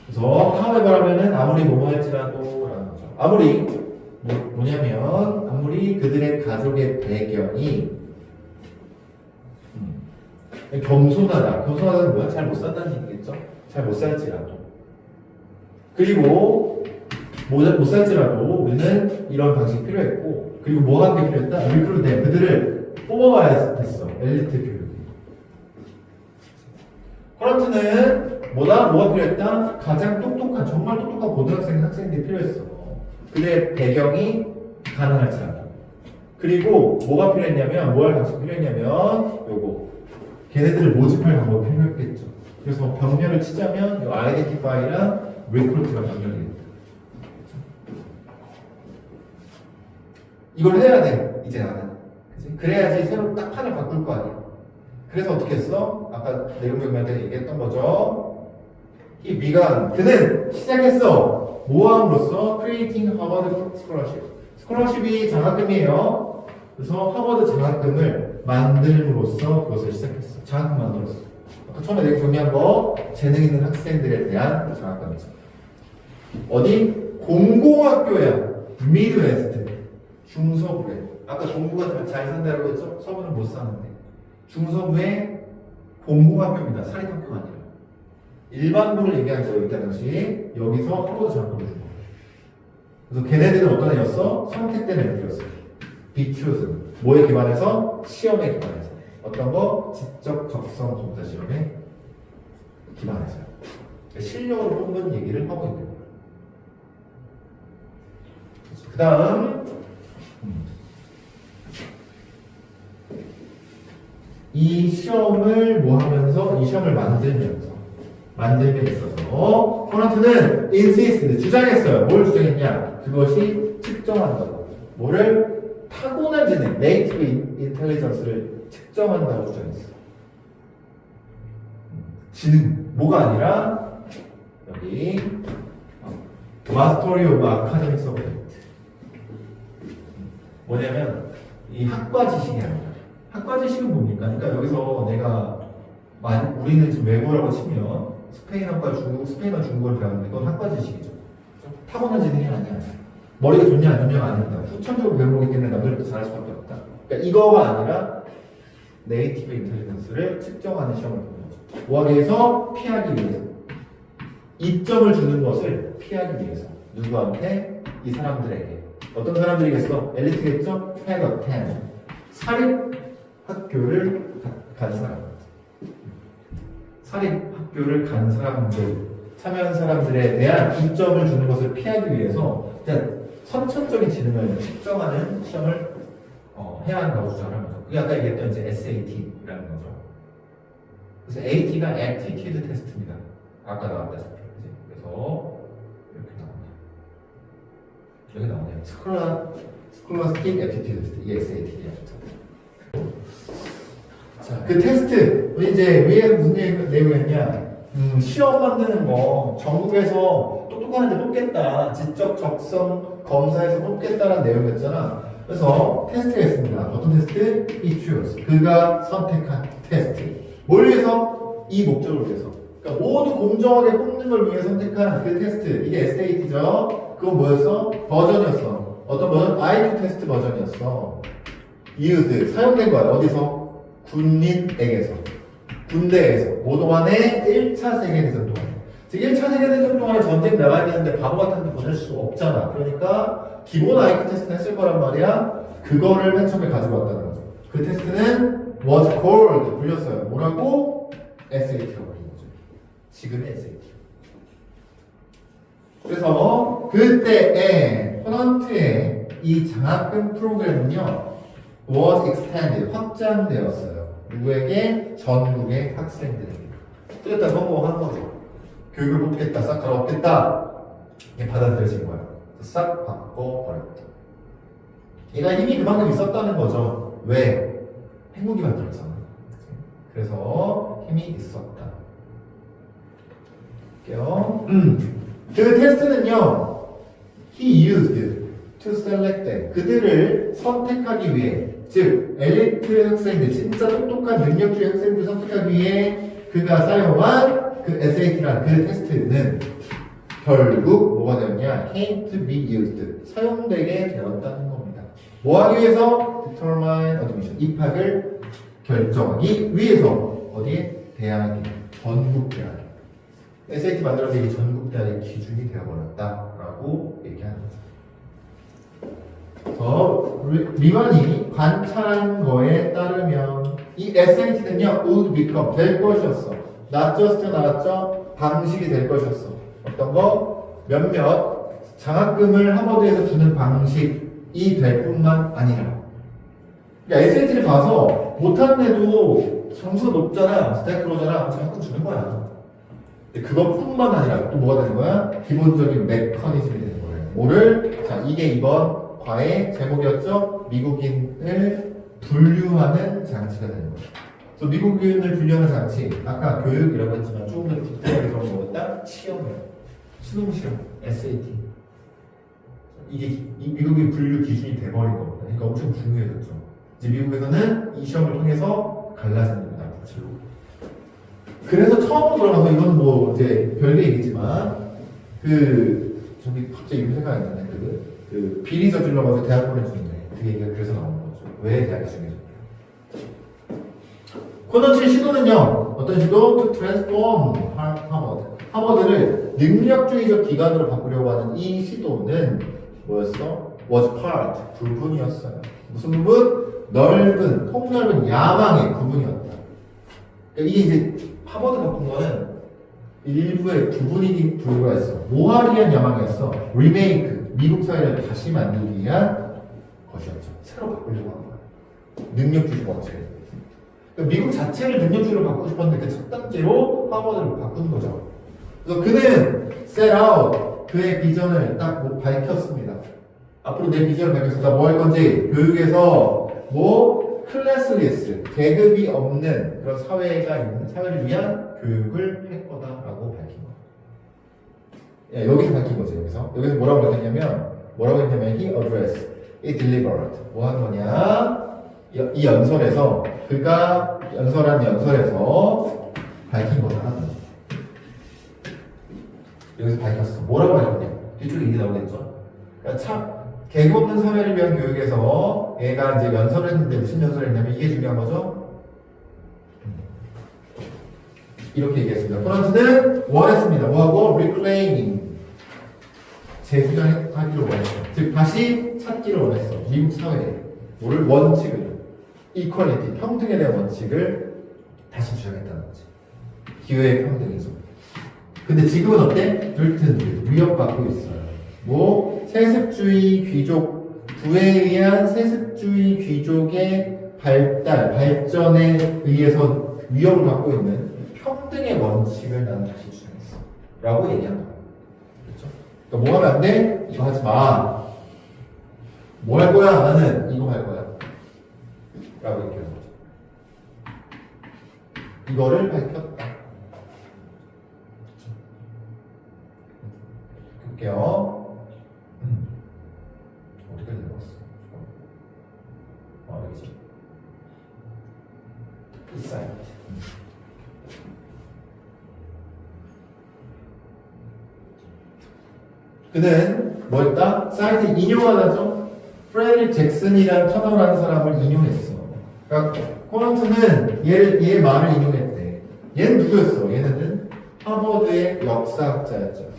그래서 하나의 바라면은 아무리 뭐뭐 할지라도 라는 거죠. 아무리 뭐냐면 아무리 그들의 가족의 배경이 겸손하다. 겸손하다는 뭐야? 잘 못 산다는 얘기겠죠? 잘 못 살지라도. 그리고 못 살지라도 우리는 이런 방식이 필요했고, 그리고 뭐 하는 게 필요했다? 리크루트, 그들을 뽑아와야 했어. 엘리트 교육이. 코란트는 뭐가 필요했다? 가장 똑똑한, 정말 똑똑한 학생들이 필요했어. 그들의 배경이 가능할지라도. 그리고 뭐가 필요했냐면, 뭐 할 방식이 필요했냐면 요거 걔네들을 모집할 방법이 필요했겠죠. 그래서 병렬을 치자면 이 identify랑 recruit가 병렬이겠다. 이걸 해야 돼, 이제 나는. 그치? 그래야지 새로 딱 판을 바꿀 거 아니야. 그래서 어떻게 했어? 아까 내용적님한테 얘기했던 거죠. 이 미간, 그는 시작했어. 모함으로써 creating Harvard Scholarship. 스콜러십이 장학금이에요. 그래서 하버드 장학금을 만들므로써 그것을 시작했어. 장학금 만들었어. 아까 처음에 내가 정리한 거 재능 있는 학생들에 대한 장학금이죠. 어디? 공공학교야. 미드웨스트. 중서부에. 아까 동부가 잘 산다고 했죠? 서부는 못 사는데. 중서부의 공공학교입니다. 사립학교가 아니라. 일반부를 얘기한 거예요. 이때 당시. 여기서 하버드 장학금을 준 거예요. 그래서 걔네들은 어떤 애였어? 선택된 애들이었어. 비추스. 뭐에 기반해서? 시험에 기반해서. 어떤 거? 지적 적성 검사 시험에 기반해서. 실력으로 뽑는 얘기를 하고 있는 거예요. 그 다음 이 시험을 뭐 하면서? 이 시험을 만들게 있어서 코넌트는 insist, 주장했어요. 뭘 주장했냐? 그것이 측정한다고. 뭐를? 타고난 지능, native intelligence를 측정한다고 주장했어. 지능, 뭐가 아니라 여기 마스터리 오브 아카데믹 서브젝트. 뭐냐면 이 학과 지식이 아니라 학과 지식은 뭡니까? 그러니까 여기서 내가 우리는 지금 외국어라고 치면 스페인어과 중국, 스페인어 중국어를 배웠는데 그건 학과 지식이죠. 타고난 지능이 아니야. 머리가 좋냐 안 좋냐가 아닙니다. 후천적으로 배운 거기 때문에 남들도 잘할 수밖에 없다. 그러니까 이거가 아니라 네이티브 인텔리전스를 측정하는 시험을 보는 거죠. 뭐하기 위해서? 피하기 위해서. 이점을 주는 것을 피하기 위해서. 누구한테? 이 사람들에게. 어떤 사람들이겠어? 엘리트겠죠? 10 of 10. 사립학교를 간 사람. 사립학교를 간 사람들, 참여한 사람들에 대한 이점을 주는 것을 피하기 위해서 그냥 선천적인 지능을 측정하는 시험을 해야 한다고 주장하는 거죠. 그게 아까 얘기했던 이제 SAT라는 거죠. 그래서 AT가 Aptitude Test입니다. 아까 나왔다시피. 그래서 이렇게 나옵니다. 여기 나오네요. Scholastic Aptitude Test, 이 SAT야. 자, 그 테스트, 우리 이제 위에 무슨 내용이었냐? 시험 만드는 거 전국에서 똑똑한 애들 뽑겠다, 지적 적성 검사에서 뽑겠다라는 내용이었잖아. 그래서 테스트가 있습니다. 어떤 테스트? He chose. 그가 선택한 테스트. 뭘 위해서? 이 목적을 위해서. 그러니까 모두 공정하게 뽑는 걸 위해 선택한 그 테스트. 이게 SAT죠. 그건 뭐였어? 버전이었어. 어떤 버전? IQ 테스트 버전이었어. used. 사용된 거야. 어디서? 군인에게서. 군대에서. 모동안의 1차 세계대전 동안. 즉 1차 세계대전 동안에 전쟁 나가야 되는데 바보 같은 데 보낼 수 없잖아. 그러니까 기본 IQ 테스트는 했을 거란 말이야. 그거를 맨 처음에 가지고 왔다는 거죠. 그 테스트는 was called 불렸어요. 뭐라고? SAT라고 불린 거죠. 지금의 SAT. 그래서 그때의 호넌트의 이 장학금 프로그램은요 was extended, 확장되었어요. 누구에게? 전국의 학생들에게. 그랬다 성공하는 거죠. 교육을 뽑겠다, 싹 갈아엎겠다. 이게 받아들여진 거야. 싹 바꿔버렸다. 얘가 힘이 그만큼 있었다는 거죠. 왜? 행복이 만들었잖아. 그래서 힘이 있었다. 볼게요. 그 테스트는요, he used to select them. 그들을 선택하기 위해, 즉 엘리트 학생들, 진짜 똑똑한 능력주의 학생들 선택하기 위해 그가 사용한 그 SAT라는 그 테스트는 결국 뭐가 되었냐? came to be used. 사용되게 되었다는 겁니다. 뭐 하기 위해서? determine admission. 입학을 결정하기 위해서. 어디에? 대학에. 전국 대학에. SAT 만들어서 이게 전국 대학의 기준이 되어버렸다라고 얘기하는 거죠. 리만이 관찰한 거에 따르면 이 SAT는요, would become, 될 것이었어. not just 나왔죠? 방식이 될 것이었어. 어떤 거? 몇몇 장학금을 하버드에서 주는 방식이 될 뿐만 아니라 그러니까 SAT를 봐서 못하는 애도 점수가 높잖아, 스타일 그러잖아, 자꾸 주는 거야. 근데 그것뿐만 아니라 또 뭐가 되는 거야? 기본적인 메커니즘이 되는 거예요. 뭐를? 자, 이게 이번 과의 제목이었죠? 미국인을 분류하는 장치가 되는 거예요. 그래서 미국인을 분류하는 장치, 아까 교육이라고 했지만 조금 더 디테일하게 들어간 거였다? 시험이에요. 수능 시험, SAT. 이게 이 미국인 분류 기준이 돼버린 겁니다. 그러니까 엄청 중요해졌죠. 이제 미국에서는 이 시험을 통해서 갈라집니다. 구체로. 그래서 처음 들어가서 이건 뭐 이제 별개 얘기지만 저기 갑자기 이름 생각이 안 나네. 그 비리 저질러가지고 대학 보내주는데 그 얘기가 그래서 나오는 거죠. 왜 대학이 중요해졌냐. 코너칠 시도는요. 어떤 시도? To transform 하버드를 능력주의적 기관으로 바꾸려고 하는 이 시도는 뭐였어? was part, 부분이었어요. 무슨 부분? 넓은, 폭넓은 야망의 부분이었다. 그러니까 이게 이제 하버드 바꾼 거는 일부의 부분이기 불과했어. 뭐하기 위한 야망이었어? 리메이크, 미국 사회를 다시 만들기 위한 것이었죠. 새로 바꾸려고 한 거야. 능력주의 원칙. 그러니까 미국 자체를 능력주의로 바꾸고 싶었는데 그 첫 단계로 하버드를 바꾼 거죠. 그래서 그는 set out, 그의 비전을 딱 밝혔습니다. 앞으로 내 비전을 밝혔어. 나 뭐 할 건지, 교육에서 클래스리스, 계급이 없는 그런 사회가 있는, 사회를 위한 교육을 할 거다라고 밝힌 거예요. 여기서 밝힌 거죠, 여기서 뭐라고 했냐면, he addressed, he delivered. 뭐 한 거냐? 이 연설에서, 그가 연설한 연설에서 밝힌 거다. 여기서 밝혔어. 뭐라고 밝혔냐? 뒤쪽에 이게 나오겠죠? 그러니까 계급 없는 사회를 위한 교육에서 얘가 이제 연설을 했는데 무슨 연설을 했냐면 이게 중요한 거죠? 이렇게 얘기했습니다. 코넌트는 원했습니다. 뭐하고? reclaiming. 재수장하기를 원했어. 즉, 다시 찾기를 원했어. 미국 사회에. 뭐를? 원칙을. equality, 평등에 대한 원칙을 다시 주장했다는 거지. 기회의 평등이죠. 근데 지금은 어때? 위협받고 있어요. 세습주의 귀족, 부에 의한 세습주의 귀족의 발전에 의해서 위협을 받고 있는 평등의 원칙을 나는 다시 주장했어. 라고 얘기한 거야. 그렇죠? 그러니까 뭐 하면 안 돼? 이거 하지 마. 뭐 할 거야? 나는 이거 할 거야. 라고 얘기한 거죠. 이거를 밝혔다. 볼게요. 어디까지 내려갔어? 여기지. 이 사이트. 그는 뭐 했다? 사이트 인용하다죠? 프레드릭 잭슨이라는 터널하는 사람을 인용했어. 그러니까 코넌트는 얘 말을 인용했대. 얘는 누구였어? 얘는 하버드의 역사학자였죠.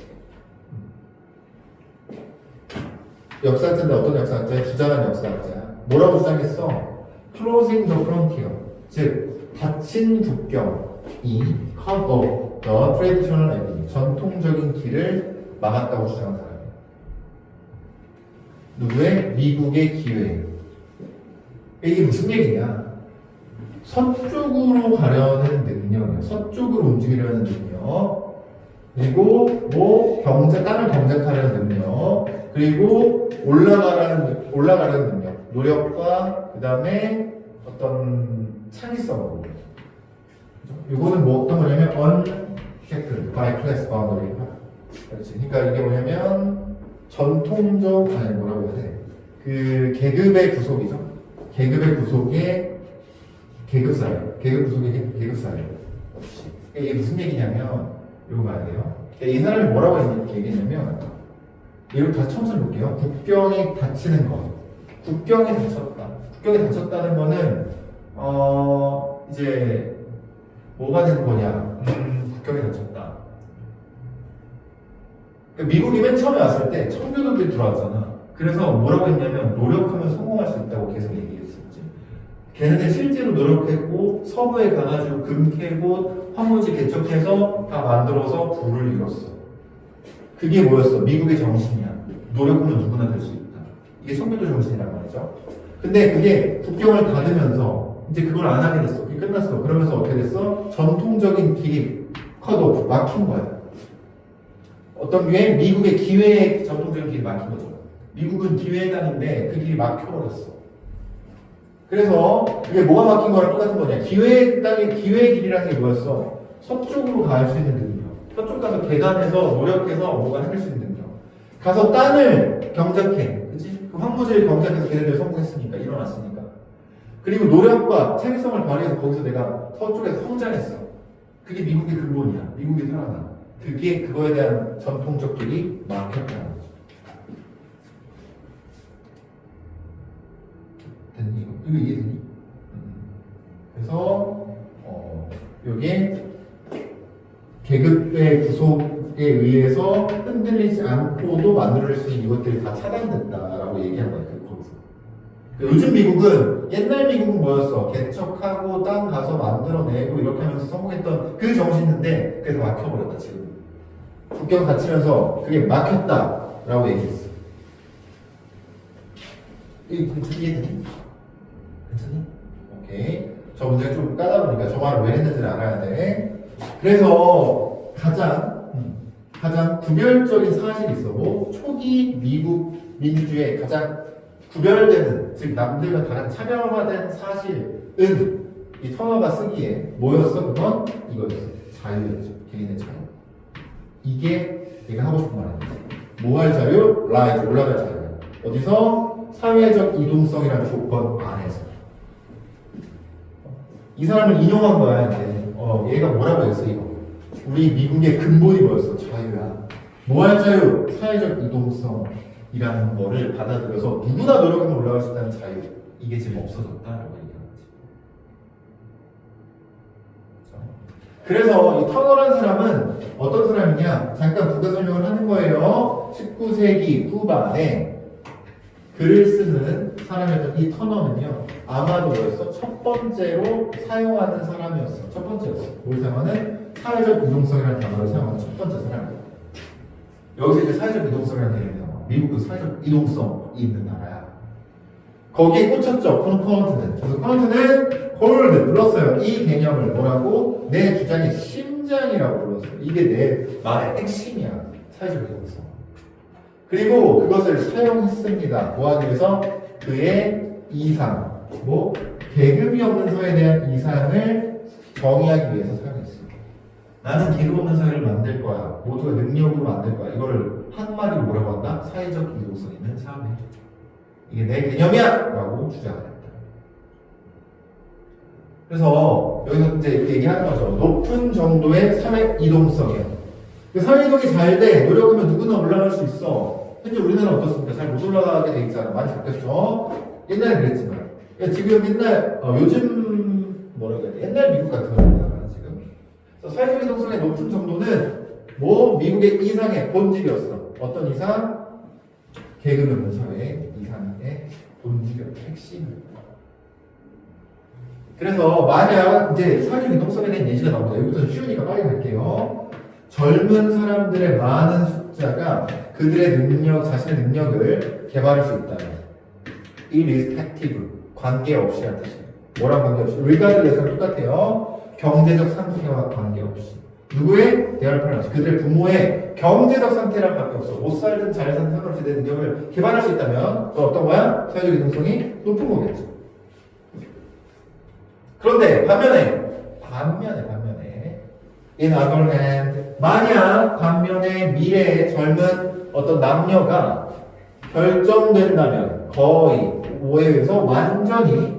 역사학자인데 어떤 역사학자야? 주장한 역사학자야. 뭐라고 주장했어? Closing the frontier, 즉 닫힌 국경이 cut off the traditional avenue, 전통적인 길을 막았다고 주장한 사람이야. 누구의? 미국의 기회. 이게 무슨 얘기냐? 서쪽으로 가려는 능력이야. 서쪽으로 움직이려는 능력. 그리고 땅을 경작하려는 능력. 그리고 올라가려는 능력. 노력과 그 다음에 어떤 창의성으로. 이거는 어떤 거냐면 unchecked by class boundary. 그렇지. 그러니까 이게 뭐냐면 전통적 뭐라고 해야 돼? 그 계급의 구속이죠. 계급의 구속의 계급사회. 계급 구속의 계급사회. 이게 무슨 얘기냐면 이거 봐야 돼요. 이 사람이 뭐라고 얘기했냐면 이걸 다시 처음 볼게요. 국경이 닫히는 것. 국경이 닫혔다. 국경이 닫혔다는 거는 이제 뭐가 되는 거냐? 국경이 닫혔다. 그러니까 미국이 맨 처음에 왔을 때 청교도들이 들어왔잖아. 그래서 뭐라고 했냐면 노력하면 성공할 수 있다고 계속 얘기했었지. 걔네들 실제로 노력했고 서부에 가가지고 금 캐고 화무지 개척해서 다 만들어서 부를 이뤘어. 그게 뭐였어? 미국의 정신이야. 노력하면 누구나 될 수 있다. 이게 청교도 정신이란 말이죠. 근데 그게 국경을 닫으면서 이제 그걸 안 하게 됐어. 그게 끝났어. 그러면서 어떻게 됐어? 전통적인 길이 컷오프, 막힌 거야. 어떤 게 미국의 기회의 전통적인 길이 막힌 거죠. 미국은 기회의 땅인데 그 길이 막혀버렸어. 그래서 이게 뭐가 막힌 거랑 똑같은 거냐? 기회의 땅의 기회의 길이라는 게 뭐였어? 서쪽으로 갈 수 있는 능력. 서쪽 가서 계단해서 노력해서 뭐가 해낼 수 있는 능력. 가서 땅을 경작해. 그치? 그 황무지를 경작해서 걔네들 성공했으니까, 일어났으니까. 그리고 노력과 창의성을 발휘해서 거기서 내가 서쪽에서 성장했어. 그게 미국의 근본이야. 미국이 살아나. 그게 그거에 대한 전통적 길이 막혔다는 거죠. 됐니? 이거 이해되니? 그래서 요게 계급의 구속에 의해서 흔들리지 않고도 만들어낼 수 있는 이것들이 다 차단된다라고 얘기한 거예요. 거기서. 요즘 미국은 옛날 미국은 뭐였어? 개척하고 땅 가서 만들어내고 이렇게 하면서 성공했던 그 정신인데 그게 다 막혀버렸다 지금. 국경 닫히면서 그게 막혔다라고 얘기했어. 이거 이해되니? 괜찮니? 오케이. 저 문제가 좀 까다로우니까 저 말을 왜 했는지를 알아야 돼. 그래서 가장 구별적인 사실이 있어. 뭐 초기 미국 민주주의의 가장 구별되는, 즉 남들과 다른 차별화된 사실은 이 터너가 쓰기에 뭐였어? 그건 이거였어. 자유였죠. 개인의 자유. 이게 내가 하고 싶은 말이야. 뭐 할 자유? 라이트, 올라갈 자유. 어디서? 사회적 이동성이라는 조건 안에서. 이 사람을 인용한 거야, 이제. 얘가 뭐라고 했어, 이거. 우리 미국의 근본이 뭐였어? 자유야. 뭐 할 자유? 사회적 이동성이라는 거를 받아들여서 누구나 노력하면 올라갈 수 있다는 자유. 이게 지금 없어졌다라고 얘기하는 거지. 그래서 이 터널한 사람은 어떤 사람이냐? 잠깐 부가 설명을 하는 거예요. 19세기 후반에 글을 쓰는 사람이었던 이 터너는요, 아마도 뭐였어? 첫 번째로 사용하는 사람이었어. 첫 번째였어. 뭘 사용하는? 사회적 이동성이라는 단어를 사용하는 첫 번째 사람이야. 여기서 이제 사회적 이동성이라는 개념이 나와. 미국은 사회적 이동성이 있는 나라야. 거기에 꽂혔죠, 커넌트는. 그래서 커넌트는 홀드 불렀어요. 이 개념을 뭐라고? 내 주장의 심장이라고 불렀어요. 이게 내 말의 핵심이야. 사회적 이동성. 그리고 그것을 사용했습니다. 뭐 하기 위해서? 그의 이상, 뭐 계급이 없는 사회에 대한 이상을 정의하기 위해서 사용했습니다. 나는 계급 없는 사회를 만들 거야. 모두가 능력으로 만들 거야. 이거를 한마디로 뭐라고 한다? 사회적 이동성 있는 사회. 이게 내 개념이야! 라고 주장을 했다. 그래서 여기서 이제 이렇게 얘기하는 거죠. 높은 정도의 사회 이동성이에요. 사회 이동이 잘 돼. 노력하면 누구나 올라갈 수 있어. 현재 우리나라 어떻습니까? 잘 못 올라가게 돼 있잖아. 많이 바뀌었죠? 옛날에 그랬지만. 지금 요즘, 뭐라고 해야 돼? 옛날 미국 같은 거입니다. 지금. 그래서 사회적 이동성의 높은 정도는 뭐, 미국의 이상의 본질이었어. 어떤 이상? 계급이 없는 사회의 이상의 본질이었던 핵심입니다. 그래서 만약 이제 사회적 이동성에 대한 예시가 나옵니다. 여기부터 쉬우니까 빨리 갈게요. 젊은 사람들의 많은 숫자가 그들의 능력, 자신의 능력을 개발할 수 있다면 irrespective, 관계없이 할 뜻이에요. 뭐랑 관계없이? regardless랑 똑같아요. 경제적 상태와 관계없이. 누구의? their parents, 그들의 부모의 경제적 상태랑 관계없어. 못 살든 잘 살든 상관없이 내 능력을 개발할 수 있다면 또 어떤 거야? 사회적 이동성이 높은 거겠죠. 그런데 반면에 in other hand, 만약 반면에 미래의 젊은 어떤 남녀가 결정된다면 거의 5회에서 완전히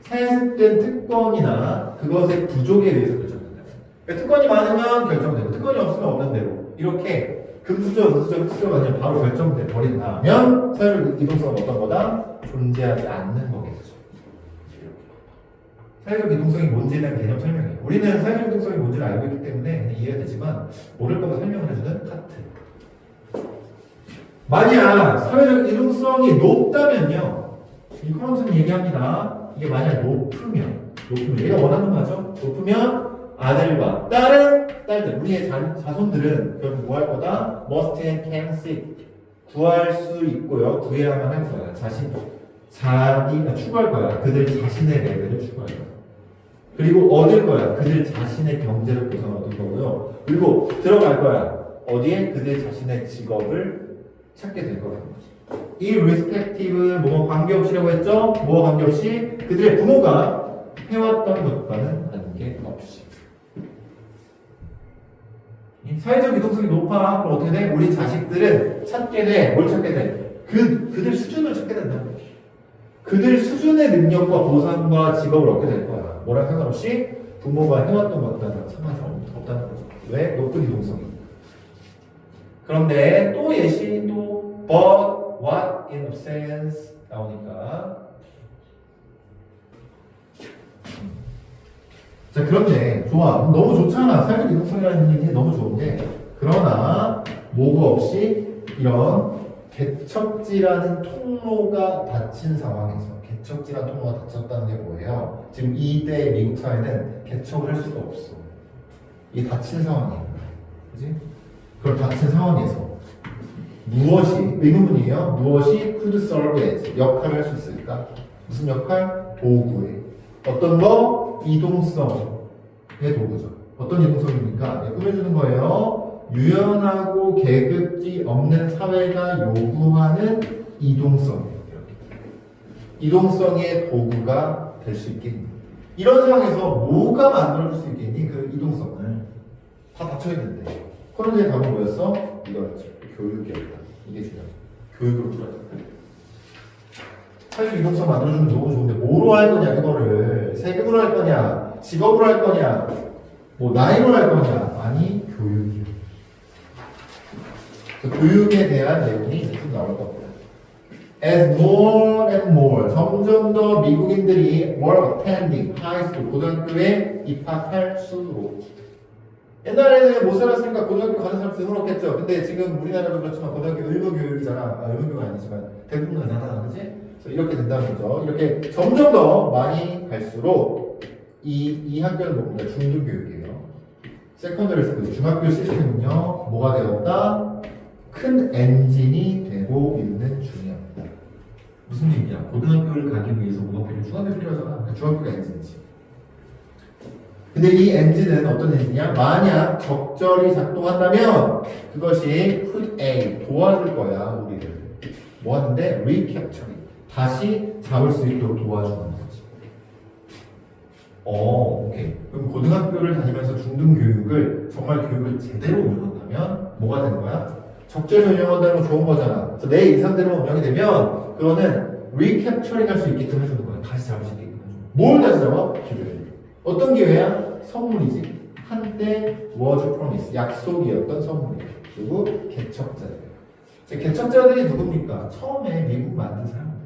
세습된 특권이나 그것의 부족에 의해서 결정된다. 그러니까 특권이 많으면 결정되고 특권이 없으면 없는 대로 이렇게 금수저, 흑수저가 그냥 바로 결정돼 버린다면 사회적 이동성은 어떤 거다? 존재하지 않는 거겠죠. 사회적 이동성이 뭔지에 대한 개념 설명이에요. 우리는 사회적 이동성이 뭔지를 알고 있기 때문에 이해가 되지만 모를 거면 설명을 해주는 카트. 만약 사회적 이동성이 높다면요, 이 커런트는 얘기합니다. 이게 만약 높으면 얘가 원하는 거죠. 높으면 아들과 딸들, 우리의 자손들은 결국 뭐 할 거다? must and can seek, 구할 수 있고요, 구해야만 할 거야. 자신 추구할 거야. 그들 자신의 레벨을 추구할 거야. 그리고 얻을 거야. 그들 자신의 경제력 보상을 얻을 거고요. 그리고 들어갈 거야. 어디에? 그들 자신의 직업을 찾게 될 거라는 거지. irrespective 뭐뭐 관계없이라고 했죠? 뭐와 관계없이 그들의 부모가 해왔던 것과는 관계없이. 사회적 이동성이 높아. 그럼 어떻게 돼? 우리 자식들은 찾게 돼. 뭘 찾게 돼? 그들 수준을 찾게 된다는 거지. 그들 수준의 능력과 보상과 직업을 얻게 될 거야. 뭐랑 상관없이 부모가 해왔던 것과는 상관이 없다는 거죠. 왜? 높은 이동성이. 그런데 또 예시 또 but what in absence 나오니까 자 그런데 좋아 너무 좋잖아. 사회적 이동성이라는 얘기 너무 좋은데 그러나 뭐가 없이 이런 개척지라는 통로가 닫힌 상황에서 개척지라는 통로가 닫혔다는 게 뭐예요? 지금 이때 미국 사회는 개척을 할 수가 없어. 이게 닫힌 상황이에요. 그지? 그걸 닫힌 상황에서 무엇이 의문문이에요? 무엇이 could serve as 역할을 할 수 있을까? 무슨 역할? 도구에 어떤 거? 이동성의 도구죠. 어떤 이동성입니까? 네, 꾸며주는 거예요. 유연하고 계급지 없는 사회가 요구하는 이동성이에요. 이동성의 도구가 될 수 있겠니? 이런 상황에서 뭐가 만들어줄 수 있겠니? 그 이동성을 다 닫혀야 된대. 코로나의 답은 뭐였어? 이거였죠. 교육이었다. 이게 중요하죠. 교육으로 풀어야 된다. 사회적 이동성 만들어주면 너무 좋은데 뭐로 할 거냐 이거를 세금으로 할 거냐 직업으로 할 거냐 뭐 나이로 할 거냐 아니 교육이요. 교육에 대한 내용이 쭉 나올 겁니다. As more and more 점점 더 미국인들이 more attending high school 고등학교에 입학할수록 옛날에는 못 살았으니까 고등학교 가는 사람 드물었겠죠. 근데 지금 우리나라도 그렇지만 고등학교 의무교육이잖아. 의무교육 아니지만 대부분 가잖아. 그치? 그래서 이렇게 된다는 거죠. 이렇게 점점 더 많이 갈수록 이 학교는 뭡니까? 중등교육이에요. 세컨더리 스쿨, 중학교 시스템은요. 뭐가 되었다? 큰 엔진이 되고 있는 중이었다. 무슨 얘기야? 고등학교를 가기 위해서 뭐가 필요해? 중학교 필요하잖아. 중학교가 엔진이지. 근데 이 엔진은 어떤 엔진이야? 만약 적절히 작동한다면 그것이 could aid 도와줄 거야 우리를. 뭐 하는데? recapturing 다시 잡을 수 있도록 도와주는 거지. 오케이. 그럼 고등학교를 다니면서 중등교육을 정말 교육을 제대로 운영한다면 뭐가 되는 거야? 적절히 운영한다는 건 좋은 거잖아. 그래서 내 이상대로 운영이 되면 그거는 recapturing 할 수 있게끔 해주는 거야. 다시 잡을 수 있게끔 해주는 거야. 뭘 다시 잡아? 기회를. 어떤 기회야? 선물이지. 한때 was promise 약속이었던 선물이에요. 그리고 개척자들. 개척자들이 누굽니까? 처음에 미국 만든 사람들.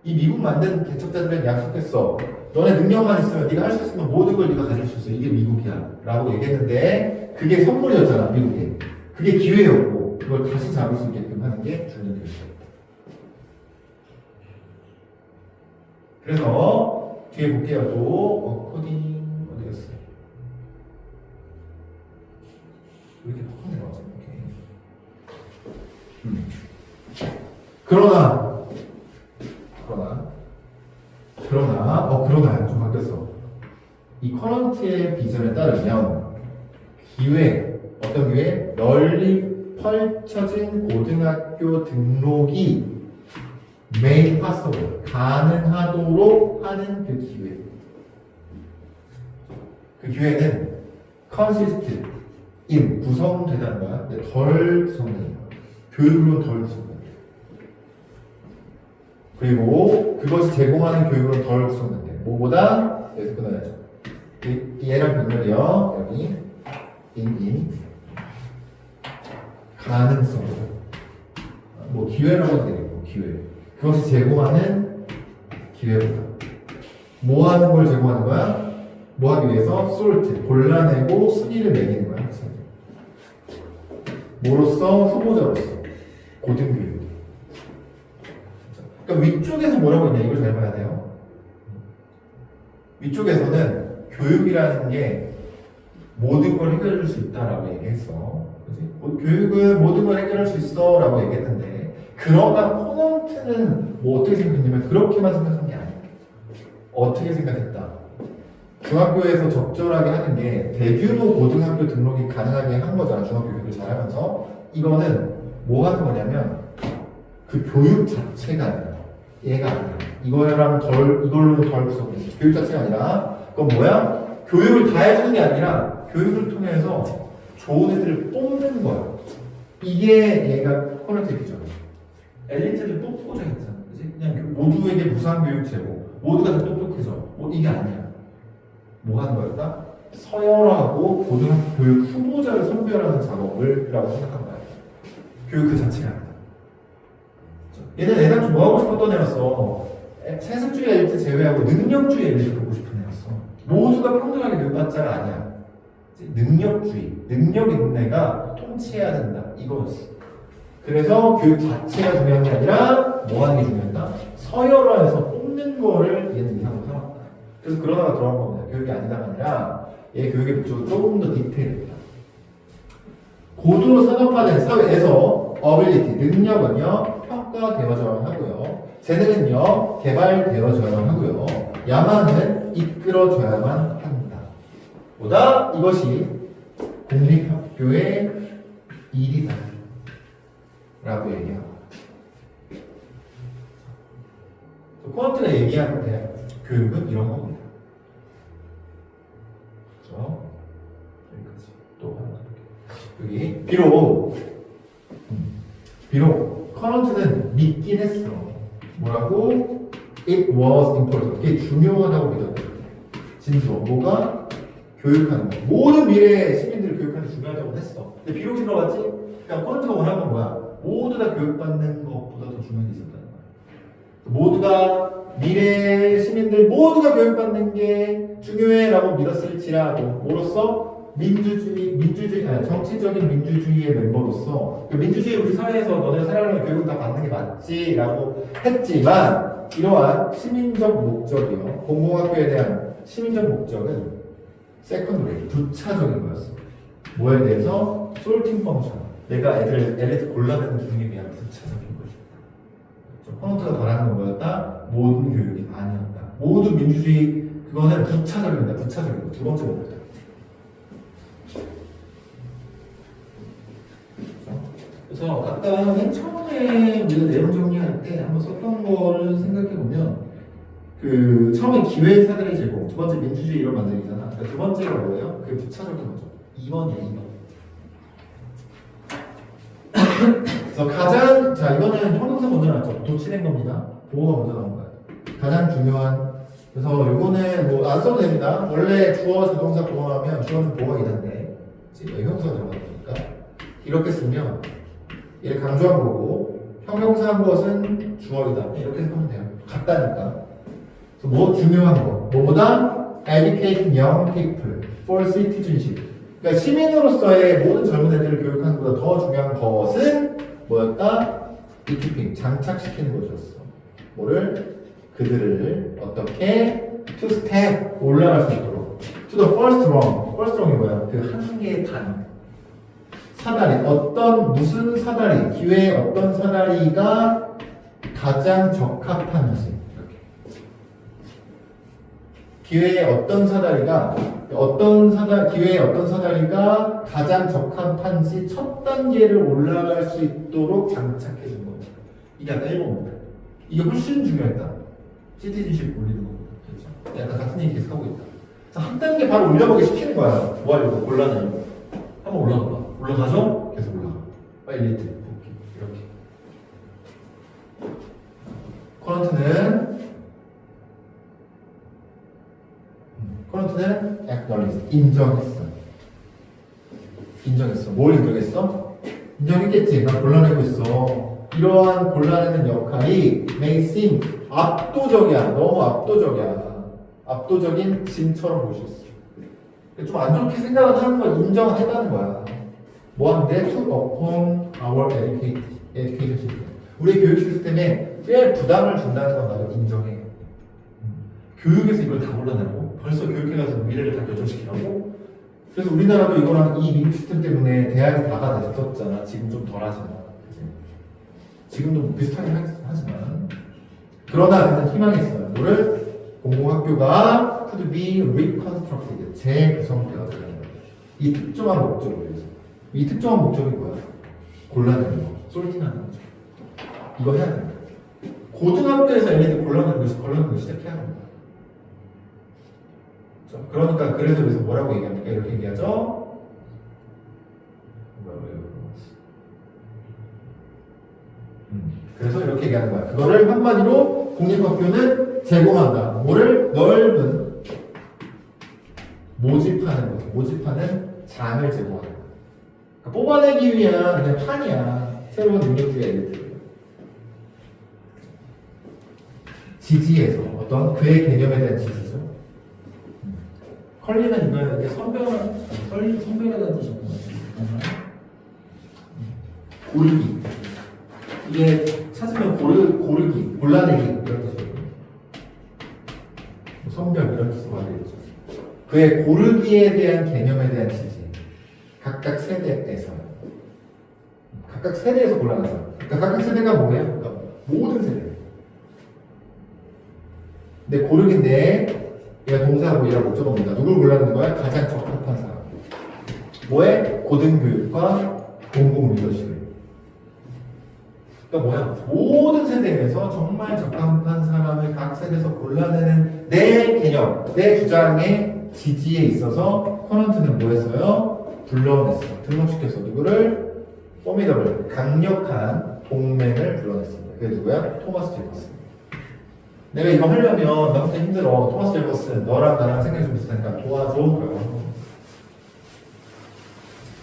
이 미국 만든 개척자들은 약속했어. 너네 능력만 있으면 네가 할 수 있으면 모든 걸 네가 가질 수 있어. 이게 미국이야. 라고 얘기했는데 그게 선물이었잖아. 미국에. 그게 기회였고 그걸 다시 잡을 수 있게끔 하는 게 주는 교육이었다. 그래서 뒤에 볼게요. 또 코딩 어디였어요? 왜 이렇게 확 내려가죠? 그러나 좀 바뀌었어. 이 커런트의 비전에 따르면 기회, 어떤 기회? 널리 펼쳐진 고등학교 등록이 made possible, 가능하도록 하는 그 기회. 그 기회는 consist in, 구성되다는 거야. 근데 덜 구성되는 거야. 교육으로는 덜 구성된다. 그리고 그것이 제공하는 교육은 덜 구성된대. 뭐보다? 여기서 끊어야죠. 얘랑 변별이요. 여기 in 가능성. 뭐 기회라고 해도 되겠고 기회. 그것이 제공하는 기회보다. 뭐 하는 걸 제공하는 거야? 뭐 하기 위해서? 솔트, 골라내고 순위를 매기는 거야. 뭐로서? 후보자로서. 고등교육. 그러니까 위쪽에서 뭐라고 했냐? 이걸 잘 봐야 돼요. 위쪽에서는 교육이라는 게 모든 걸 해결해 줄 수 있다라고 얘기했어. 그치? 교육은 모든 걸 해결할 수 있어 라고 얘기했는데 그러나 코넌트는 코넌트는 뭐 어떻게 생각했냐면 그렇게만 생각한 게 아니야. 어떻게 생각했다? 중학교에서 적절하게 하는 게 대규모 고등학교 등록이 가능하게 한 거잖아. 중학교 교육을 잘하면서. 이거는 뭐 하는 거냐면 그 교육 자체가 아니라 얘가 아니라 이걸로는 덜 구성됐어. 교육 자체가 아니라 그건 뭐야? 교육을 다 해주는 게 아니라 교육을 통해서 좋은 애들을 뽑는 거야. 이게 얘가 코넌트의 기준. 엘리트를 뽑고자 했잖아. 그치? 그냥 모두에게 무상 교육 제공. 모두가 다 똑똑해져. 뭐 이게 아니야. 뭐 하는 거였다? 서열하고 고등학교 교육 후보자를 선별하는 작업을라고 생각한 거야. 교육 그 자체가 아니다. 얘는 애당초 뭐 하고 싶었던 애였어. 세습주의 엘리트 제외하고 능력주의 엘리트 보고 싶은 애였어. 모두가 평등하게 교육받자가 아니야. 능력주의, 능력 있는 애가 통치해야 된다. 이거였어. 그래서 교육 자체가 중요한 게 아니라 뭐 하는 게 중요했다? 서열화해서 뽑는 거를 얘는 이상으로 삼았다. 그래서 그러다가 들어간 겁니다. 교육이 아니다가 아니라 얘 교육의 목적은 조금 더 디테일했다. 고도로 산업화된 사회에서 어빌리티, 능력은요 평가되어져야 하고요. 재능은요 개발되어져야 하고요. 야망은 이끌어줘야만 한다. 보다 이것이 공립학교의 일이다 라고 얘기하고, 코넌트가 얘기하는 대학 교육은 이런 겁니다. 그렇죠? 여기까지 또 하나 여기 비록 코넌트는 믿긴 했어. 뭐라고? It was important. 그게 중요하다고 믿었대. 진짜 뭐가? 교육하는 거. 모든 미래의 시민들을 교육하는 게 중요하다고 했어. 근데 비록 들어봤지? 그냥 코넌트가 원하는 건 뭐야? 모두 다 교육받는 것보다 더 중요한 게 있었다는 거야. 모두가 미래의 시민들 모두가 교육받는 게 중요해라고 믿었을지라도 뭐로써 민주주의 아니, 정치적인 민주주의의 멤버로서 그 민주주의 우리 사회에서 너네 살아가는 교육은 다 받는 게 맞지라고 했지만 이러한 시민적 목적이요 공공학교에 대한 시민적 목적은 세컨드리 부차적인 거였어. 뭐에 대해서 솔팅 펑션 내가 엘리트 골라내는 중에 대한 부차적인 거죠. 코넌트가 바라는 건 뭐였다? 모든 교육이 아니었다. 모든 민주주의 그거는 부차적입니다. 부차적인 거. 두 번째 목표다. 그래서 아까 맨 처음에 우리가 내용 정리할 때 한번 썼던 거를 생각해 보면 그 처음에 기회사들의 제공, 두 번째 민주주의 이런 만들기잖아. 그러니까 두 번째가 뭐예요? 그게 부차적인 거죠. 2번이야 2번. 그래서 가장 자 이거는 형용사 먼저 나왔죠. 도치된 겁니다. 보호가 먼저 나온 거예요. 가장 중요한 그래서 요거는 뭐 안 써도 됩니다. 원래 주어 자동사 보호하면 주어는 보호가 있는데 지금 형용사가 들어가니까 이렇게 쓰면 얘를 강조한 거고 형용사한 것은 주어이다. 이렇게 하면 돼요. 같다니까. 그래서 뭐 중요한 거 뭐보다 educate young people for citizenship. 그러니까 시민으로서의 모든 젊은 애들을 교육하는 것보다 더 중요한 것은 뭐였다? equipping, 장착시키는 것이었어. 뭐를? 그들을 어떻게 to step, 올라갈 수 있도록 to the first rung. first rung이 뭐야? 그 한 개의 단. 사다리, 어떤 무슨 사다리, 기회의 어떤 사다리가 가장 적합한지. 기회의 어떤 사다리가 기회의 어떤 사다리가 가장 적합한지 첫 단계를 올라갈 수 있도록 장착해 준 겁니다. 이게 아까 1번입니다. 이게 훨씬 중요했다. 시티즌십 올리는 겁니다. 그렇죠? 약간 같은 얘기 계속 하고 있다. 자, 한 단계 바로 올려보게 시키는 거야. 뭐 하려고? 골라내려고. 한번 올라가봐. 올라가죠? 계속 올라가. 빨리 리트. 이렇게. 코넌트는 acknowledge, 인정했어. 뭘 인정했어? 인정했겠지. 나 골라내고 있어. 이러한 골라내는 역할이 may seem 압도적이야. 너무 압도적이야. 압도적인 짐처럼 보일 수 있어. 좀 안 좋게 생각을 하는 걸 인정했다는 거야. 뭐 하는데? To upon our education system. 우리 교육 시스템에 꽤 부담을 준다는 건 나도 인정해. 교육에서 이걸 다 골라내고 벌써 교육해가지고 미래를 다 결정시키라고? 그래서 우리나라도 이거랑 이 미국 시스템 때문에 대학이 다가 됐었잖아. 지금 좀 덜하잖아. 그치? 지금도 비슷하게 하지만 그러나 그는 희망이 있어요. 뭐를? 공공학교가 could be reconstructed, 재구성되어야 되는 거예요. 이 특정한 목적을 위해서. 이 특정한 목적이 뭐야? 골라내는 거, 솔팅하는 거죠. 이거 해야 됩니다. 고등학교에서 애들 골라내는 거 시작해야 합니다. 그러니까 그래서 뭐라고 얘기합니까? 이렇게 얘기하죠. 그래서 이렇게 얘기하는 거야. 그거를 한마디로 공립학교는 제공한다. 뭐를? 넓은 모집하는 거죠. 모집하는 장을 제공하는 거야. 그러니까 뽑아내기 위한 그냥 판이야. 새로운 능력주의 엘리트. 지지에서 어떤 그의 개념에 대한 지지죠. 컬리는 이거 성별에 대한 뜻이구나. 고르기. 이게 찾으면 고르기, 골라내기 이런 뜻이거든요. 성별 이런 뜻으로 말되겠죠. 그의 고르기에 대한 개념에 대한 지지. 각각 세대에서 골라내서. 그러니까 각각 세대가 뭐예요? 그러니까 모든 세대. 근데 고르기인데 얘가 동사하고 얘가 목적어입니다. 누굴 골라내는 거야? 가장 적합한 사람. 뭐에? 고등교육과 공공리더십. 그러니까 뭐야? 모든 세대에서 정말 적합한 사람을 각 세대에서 골라내는 내 개념, 내 주장의 지지에 있어서 커넌트는 뭐 했어요? 불러냈어. 등록시켰어. 누구를? 포미더블, 강력한 동맹을 불러냈습니다. 그게 누구야? 토마스 제퍼슨. 내가 이거 하려면 나 혼자 힘들어. 토마스 제퍼슨, 너랑 나랑 생각이 좀 비슷하니까 도와줘. 그래요.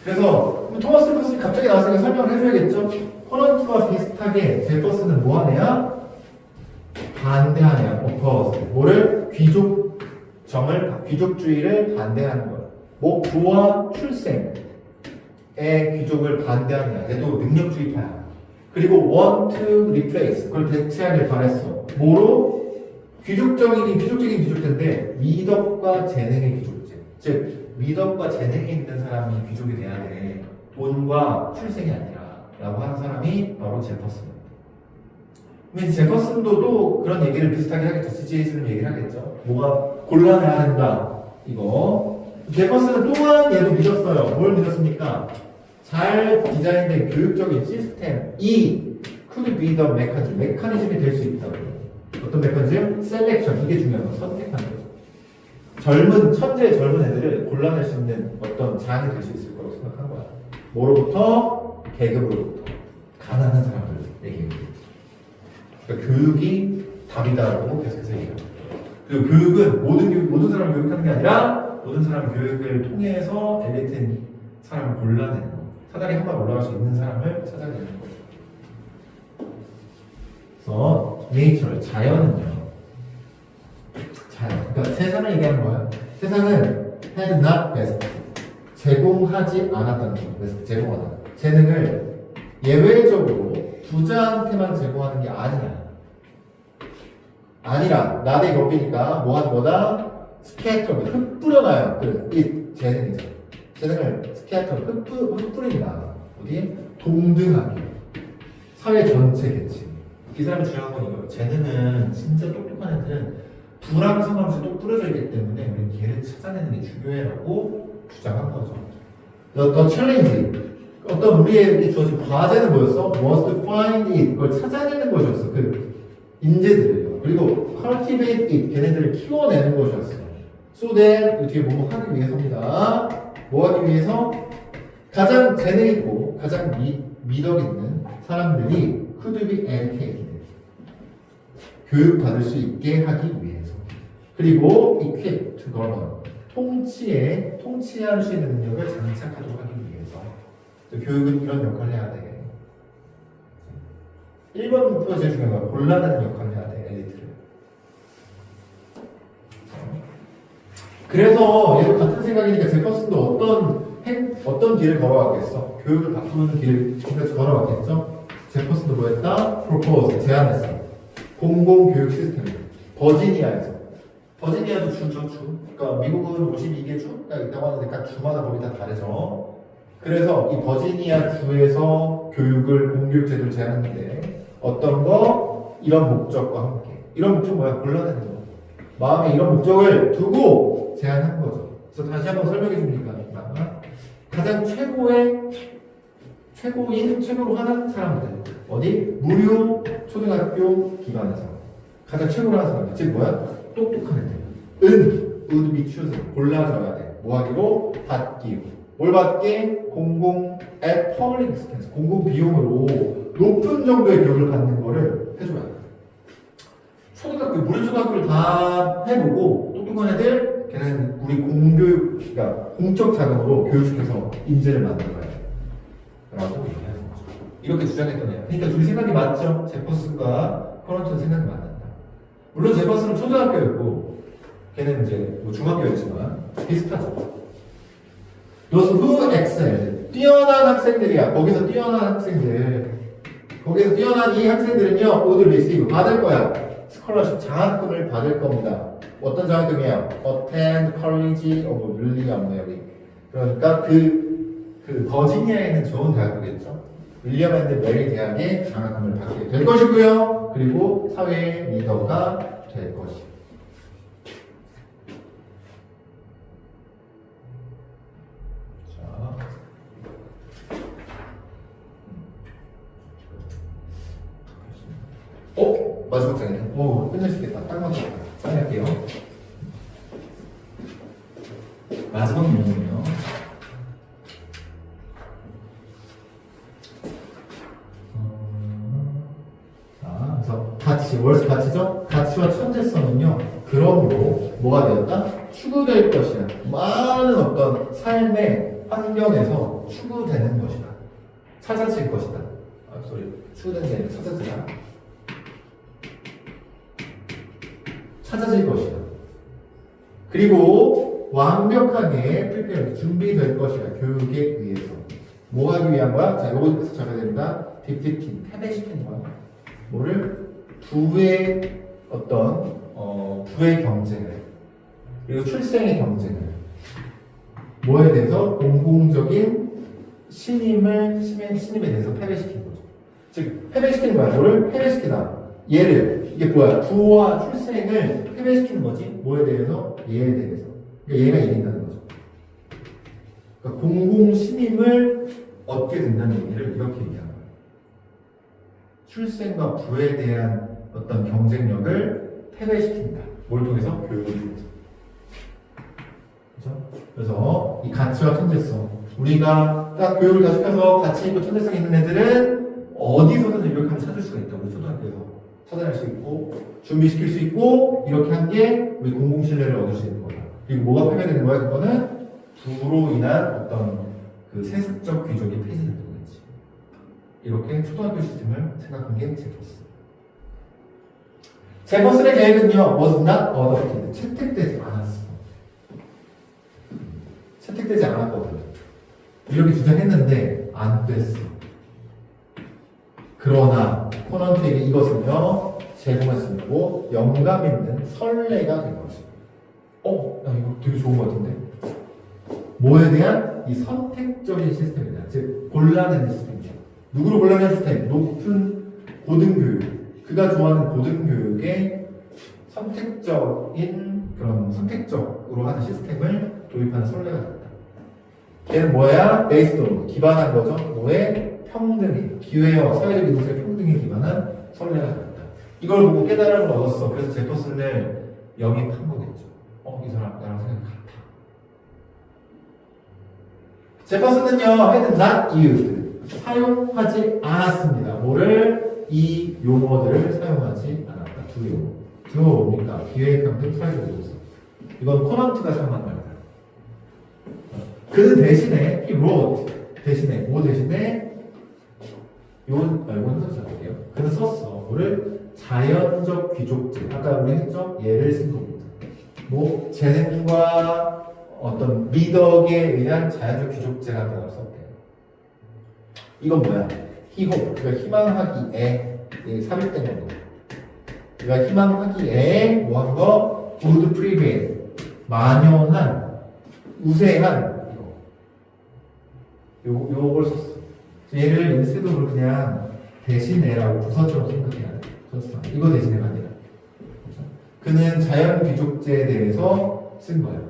그래서 토마스 제퍼슨이 갑자기 나왔으니까 설명을 해줘야겠죠? 커넌트와 비슷하게 제퍼슨은 뭐 하네요? 반대하네요. 오퍼스. 뭐를? 귀족주의를 반대하는 거예요. 뭐 부와 출생의 귀족을 반대하냐. 얘도 능력주의파야. 그리고 want to replace. 그걸 대체하길 바랬어. 뭐로? 귀족적인 귀족제인데 미덕과 재능의 귀족제. 즉 미덕과 재능이 있는 사람이 귀족이 돼야 돼. 돈과 출생이 아니라. 라고 하는 사람이 바로 제퍼슨입니다. 근데 제퍼슨도 또 그런 얘기를 비슷하게 하겠죠. 지지해주는 얘기를 하겠죠. 뭐가 곤란해야 한다. 이거. 제퍼슨은 또한 얘도 믿었어요. 뭘 믿었습니까? 잘 디자인된 교육적인 시스템이 could be the mechanism. 메커니즘이 될 수 있다고. 어떤 메커니즘? 셀렉션. 이게 중요한 거. 선택하는 거죠. 천재의 젊은 애들을 골라낼 수 있는 어떤 장이 될 수 있을 거라고 생각한 거야. 뭐로부터? 계급으로부터. 가난한 사람들에게. 그러니까 교육이 답이다라고 계속해서 얘기합니다. 그리고 교육은 모든 사람을 교육하는 게 아니라 모든 사람 교육을 통해서 엘리트인 사람을 골라내는 거. 사다리 한 번 올라갈 수 있는 사람을 찾아내는 거죠. 그래서 네이처럴, 자연은요. 그러니까 세상을 얘기하는 거야. 세상은 had not best. 제공하지 않았다는 거예요. 그래서 제공하다. 재능을 예외적으로 부자한테만 제공하는 게 아니야. 아니라 나대 rop이니까 뭐하는 거다? 스캐터, 흩뿌려놔요. 이 재능이죠. 재능을 스캐터, 흩뿌린다. 어디? 동등하게. 사회 전체 계층. 이 사람이 중요한 건 이거예요. 재능은 진짜 똑똑한 애들은 부랑 상관없이 또 뿌려져 있기 때문에 우리는 걔를 찾아내는 게 중요해라고 주장한 거죠. The challenge. 어떤 우리에게 주어진 과제는 뭐였어? Must find it. 그걸 찾아내는 것이었어. 그 인재들이에요. 그리고 cultivate it. 걔네들을 키워내는 것이었어. So that 뒤에 뭐 하기 위해서입니다. 뭐 하기 위해서? 가장 재능 있고 가장 미덕 있는 사람들이 could be educated. 교육받을 수 있게 하기 위해서. 그리고 equip to govern. 통치할 수 있는 능력을 장착하도록 하기 위해서. 교육은 이런 역할을 해야 돼. 1번 목표가 제일 중요한 거야. 골라내는 역할을 해야 돼, 엘리트를. 그래서 얘도 같은 생각이니까 제퍼슨도 어떤 길을 걸어왔겠어? 교육을 바꾸는 길을 지금까지 걸어왔겠죠? 제퍼슨도 뭐 했다? 프로포즈, 제안했어. 공공교육 시스템. 버지니아에서. 버지니아도 주죠, 주. 그러니까 미국은 52개 주가 있다고 하는데 각 주마다 법이 다 다르죠. 그래서 이 버지니아 주에서 교육을 공교육 제도를 제안하는데 어떤 거 이런 목적과 함께 이런 목적 뭐야? 골라내는 거. 마음에 이런 목적을 두고 제안한 거죠. 그래서 다시 한번 설명해 줍니까? 가장 최고로 하는 사람들 어디? 무료 초등학교 기반에서 가장 최고로 하는 사람들 즉 뭐야? 똑똑한 애들 would be chosen 골라줘야 돼. 뭐 하기로? 받기로. 뭘 받게? 공공 at public expense 공공 비용으로 높은 정도의 교육을 받는 거를 해줘야 돼. 초등학교 무료 초등학교를 다 해보고 똑똑한 애들 걔는 우리 공교육 그러니까 공적 자금으로 교육시켜서 인재를 만들어야 돼. 라고 얘기하는 거죠. 이렇게 주장했던 애예요. 그러니까 둘이 생각이 맞죠? 제퍼슨과 코넌트는 생각이 맞는다. 물론 제퍼슨은 초등학교였고 걔는 이제 뭐 중학교였지만 비슷하죠. Those who excel 뛰어난 학생들이야. 거기서 뛰어난 학생들 거기서 뛰어난 이 학생들은요 would receive 받을 거야. 스콜러십 장학금을 받을 겁니다. 어떤 장학금이야? Attend College of William Mary. 그러니까 그 버지니아에 있는 좋은 대학이겠죠. 윌리엄 앤드 메리 대학에 장학금을 받게 될 것이고요. 그리고 사회 리더가 될 것이고. 자, 마지막 장이네. 끝낼 수 있겠다. 딱 맞다. 사인할게요. 마지막 문제는요. 그래서 가치, 월스 가치죠? 가치와 천재성은요, 그러므로 뭐가 되었다? 추구될 것이야. 많은 어떤 삶의 환경에서 추구되는 것이다. 찾아질 것이다. 추구되는 게 아니라 찾아지다. 찾아질 것이다. 그리고 완벽하게 프리페어 준비될 것이다. 교육에 의해서. 뭐 하기 위한 거야? 자, 요거부터 적어야 됩니다. 디피팅, 패배시키는 거야. 뭐를? 부의 어떤 부의 경쟁을 그리고 출생의 경쟁을 뭐에 대해서 공공적인 신임에 대해서 패배시키는 거죠. 즉 패배시키는 거야. 뭐를 패배시키다. 얘를 이게 뭐야? 부와 출생을 패배시키는 거지. 뭐에 대해서? 얘에 대해서. 그러니까 얘가 이긴다는 거죠. 그러니까 공공 신임을 얻게 된다는 얘기를 이렇게 얘기하는 거예요. 출생과 부에 대한 어떤 경쟁력을 패배시킨다. 뭘 통해서? 교육을 통해서. 그렇죠? 그래서 이 가치와 천재성. 우리가 딱 교육을 다 시켜서 가치 있고 천재성 있는 애들은 어디서든 이렇게 하면 찾을 수가 있다. 우리 초등학교에서 찾아낼 수 있고 준비시킬 수 있고 이렇게 한 게 우리 공공신뢰를 얻을 수 있는 거다. 그리고 뭐가 패배되는 거야? 그거는 부로 인한 어떤 그 세습적 귀족이 폐지되는 거겠지. 이렇게 초등학교 시스템을 생각한 게 제퍼슨. 제퍼슨의 계획은요, was not adopted. 채택되지 않았어. 채택되지 않았거든. 이렇게 주장했는데 안 됐어. 그러나 코넌트에게 이것은요 제공했으고 영감 있는 선례가 된 것이다. 나 이거 되게 좋은 것 같은데. 뭐에 대한 이 선택적인 시스템이다. 즉 골라내는 시스템이죠. 누구를 골라내는 시스템? 높은 고등교육. 그가 좋아하는 고등교육의 선택적인 그런 선택적으로 하는 시스템을 도입하는 선례가 됐다. 걔는 뭐야? based on 기반한 거죠. 뭐에? 평등이 기회와 사회적 인권의 평등에 기반한 선례가 됐다. 이걸 보고 깨달음을 얻었어. 그래서 제퍼슨을 영입한 거겠죠. 이 사람 나랑 생각이 같아. 제퍼슨은요, had not used 사용하지 않았습니다. 뭐를? 이 용어들을 사용하지 않았다. 두 용어. 두 용어 뭡니까? 기회, 평등, 사회적 인권. 이건 코넌트가 사용한 말이다. 그는 대신에 he wrote 대신에 뭐 대신에 요건 써서 볼게요. 그는 썼어. 뭐를? 자연적 귀족제. 아까 우리 했죠? 예를 쓴 겁니다. 뭐 재능과 어떤 미덕에 의한 자연적 귀족제라는 단어를 썼대요. 이건 뭐야? 희호. 그러니까 희망하기에 삽입된 거고. 그러니까 희망하기에 뭐한 거? good prevail. 만연한, 우세한 이거. 요걸 썼어. 얘를 인스테드로 그냥 대신해라고 부사처럼 생각해야 돼. 썼어. 이거 대신해가 아니라. 그는 자연귀족제에 대해서 쓴 거야.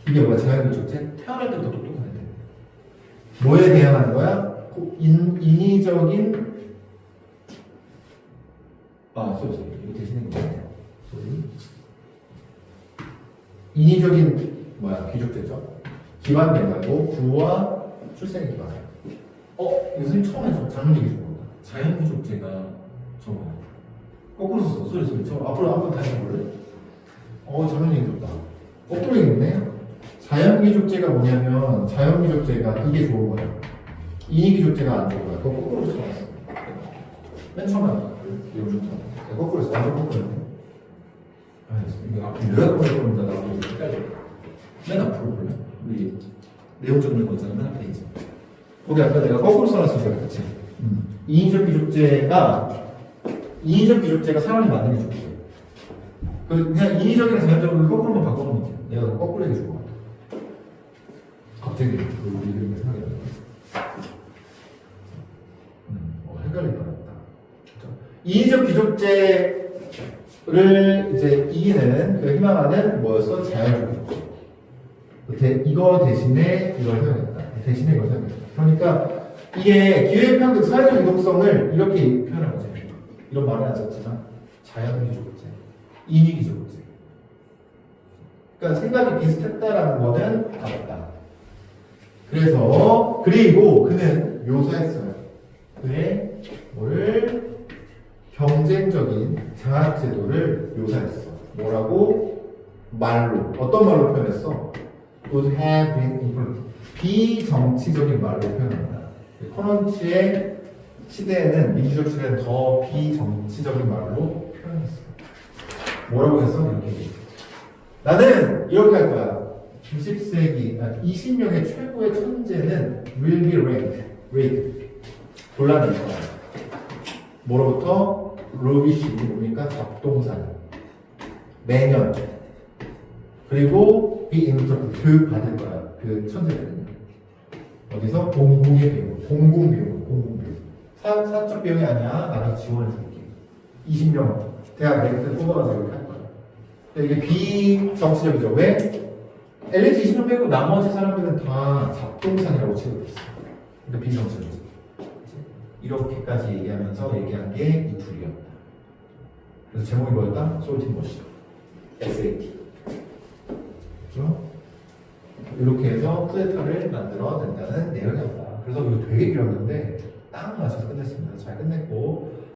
이게 뭐야? 자연귀족제? 태어날 때부터 똑똑한 애. 뭐에 대항하는 거야? 인위적인 쏘리. 이거 대신한 거 아니야? 쏘리. 인위적인 귀족제죠? 기반 내가고 구와 출생의 기반. 요즘 처음 해서 잘못 얘기해 준 겁니다. 자연귀족제가 저거 거꾸로 썼어. 소리. 저 앞으로 한번 다시 해볼래? 잘못 얘기해 줬다. 거꾸로 얘기했네. 자연귀족제가 뭐냐면 자연귀족제가 이게 좋은 거야. 인위귀족제가 안 좋은 거야. 그거 거꾸로 써놨어. 맨 처음에 안 봤거든. 이거 좋다. 거꾸로 써. 완전 거꾸로 했네. 이거 앞에 내가 보낼 겁니다. 나도 헷갈려. 맨 앞으로 볼래? 우리 내용 적는 거 있잖아. 맨 앞에 있지. 거기 아까 내가 거꾸로 써놨었잖아. 그치? 인위적 귀족제가 사람이 만든 게 좋지. 그냥 인위적이랑 자연적으로 거꾸로만 바꿔놓으면 돼. 내가 거꾸로 해줄 것 같아. 갑자기 우리 이름이 생각이 안 나. 헷갈릴 뻔했다. 인위적 귀족제를 이제 이기는 그 희망하는 뭐였어? 자연적 귀족제. 이거 대신에 이걸 사용했다. 대신에 이걸 사용했다. 그러니까 이게 기회평등 사회적 유동성을 이렇게 표현한 거죠. 이런 말은 안 썼지만 자연귀족제, 인위귀족제. 그러니까 생각이 비슷했다라는 거는 맞다. 그리고 그는 묘사했어요. 그의 뭐를 경쟁적인 장학제도를 묘사했어. 뭐라고? 말로. 어떤 말로 표현했어? would have been improved. 비정치적인 말로 표현합니다. 커넌치의 시대에는 민주적 시대는 더 비정치적인 말로 표현했어요. 뭐라고 했어? 이렇게 얘기했어. 나는 이렇게 할 거야. 20명의 최고의 천재는 will be ranked. 골라낼 거야. 뭐로부터? 루비시 뭡니까? 잡동산. 매년. 그리고 be instructed. 교육 받을 거야. 그 천재들은. 어디서? 공공의 비용. 공공비용. 사적 비용이 아니야. 나도 지원해 줄게. 20명 대학 랭크 뽑아가지고 이렇게 할 거야. 이게 비정치적이죠. 왜? 엘리트 20명 빼고 나머지 사람들은 다 잡동산이라고 취급했어. 그러니까 비정치적이지. 이렇게까지 얘기하면서 얘기한 게 이 둘이었다. 그래서 제목이 뭐였다? 솔티머시. SAT. 그렇죠? 이렇게 해서 쿠데타를 만들어 낸다는 내용이었다. 그래서 이거 되게 길었는데 딱 맞춰서 끝냈습니다. 잘 끝냈고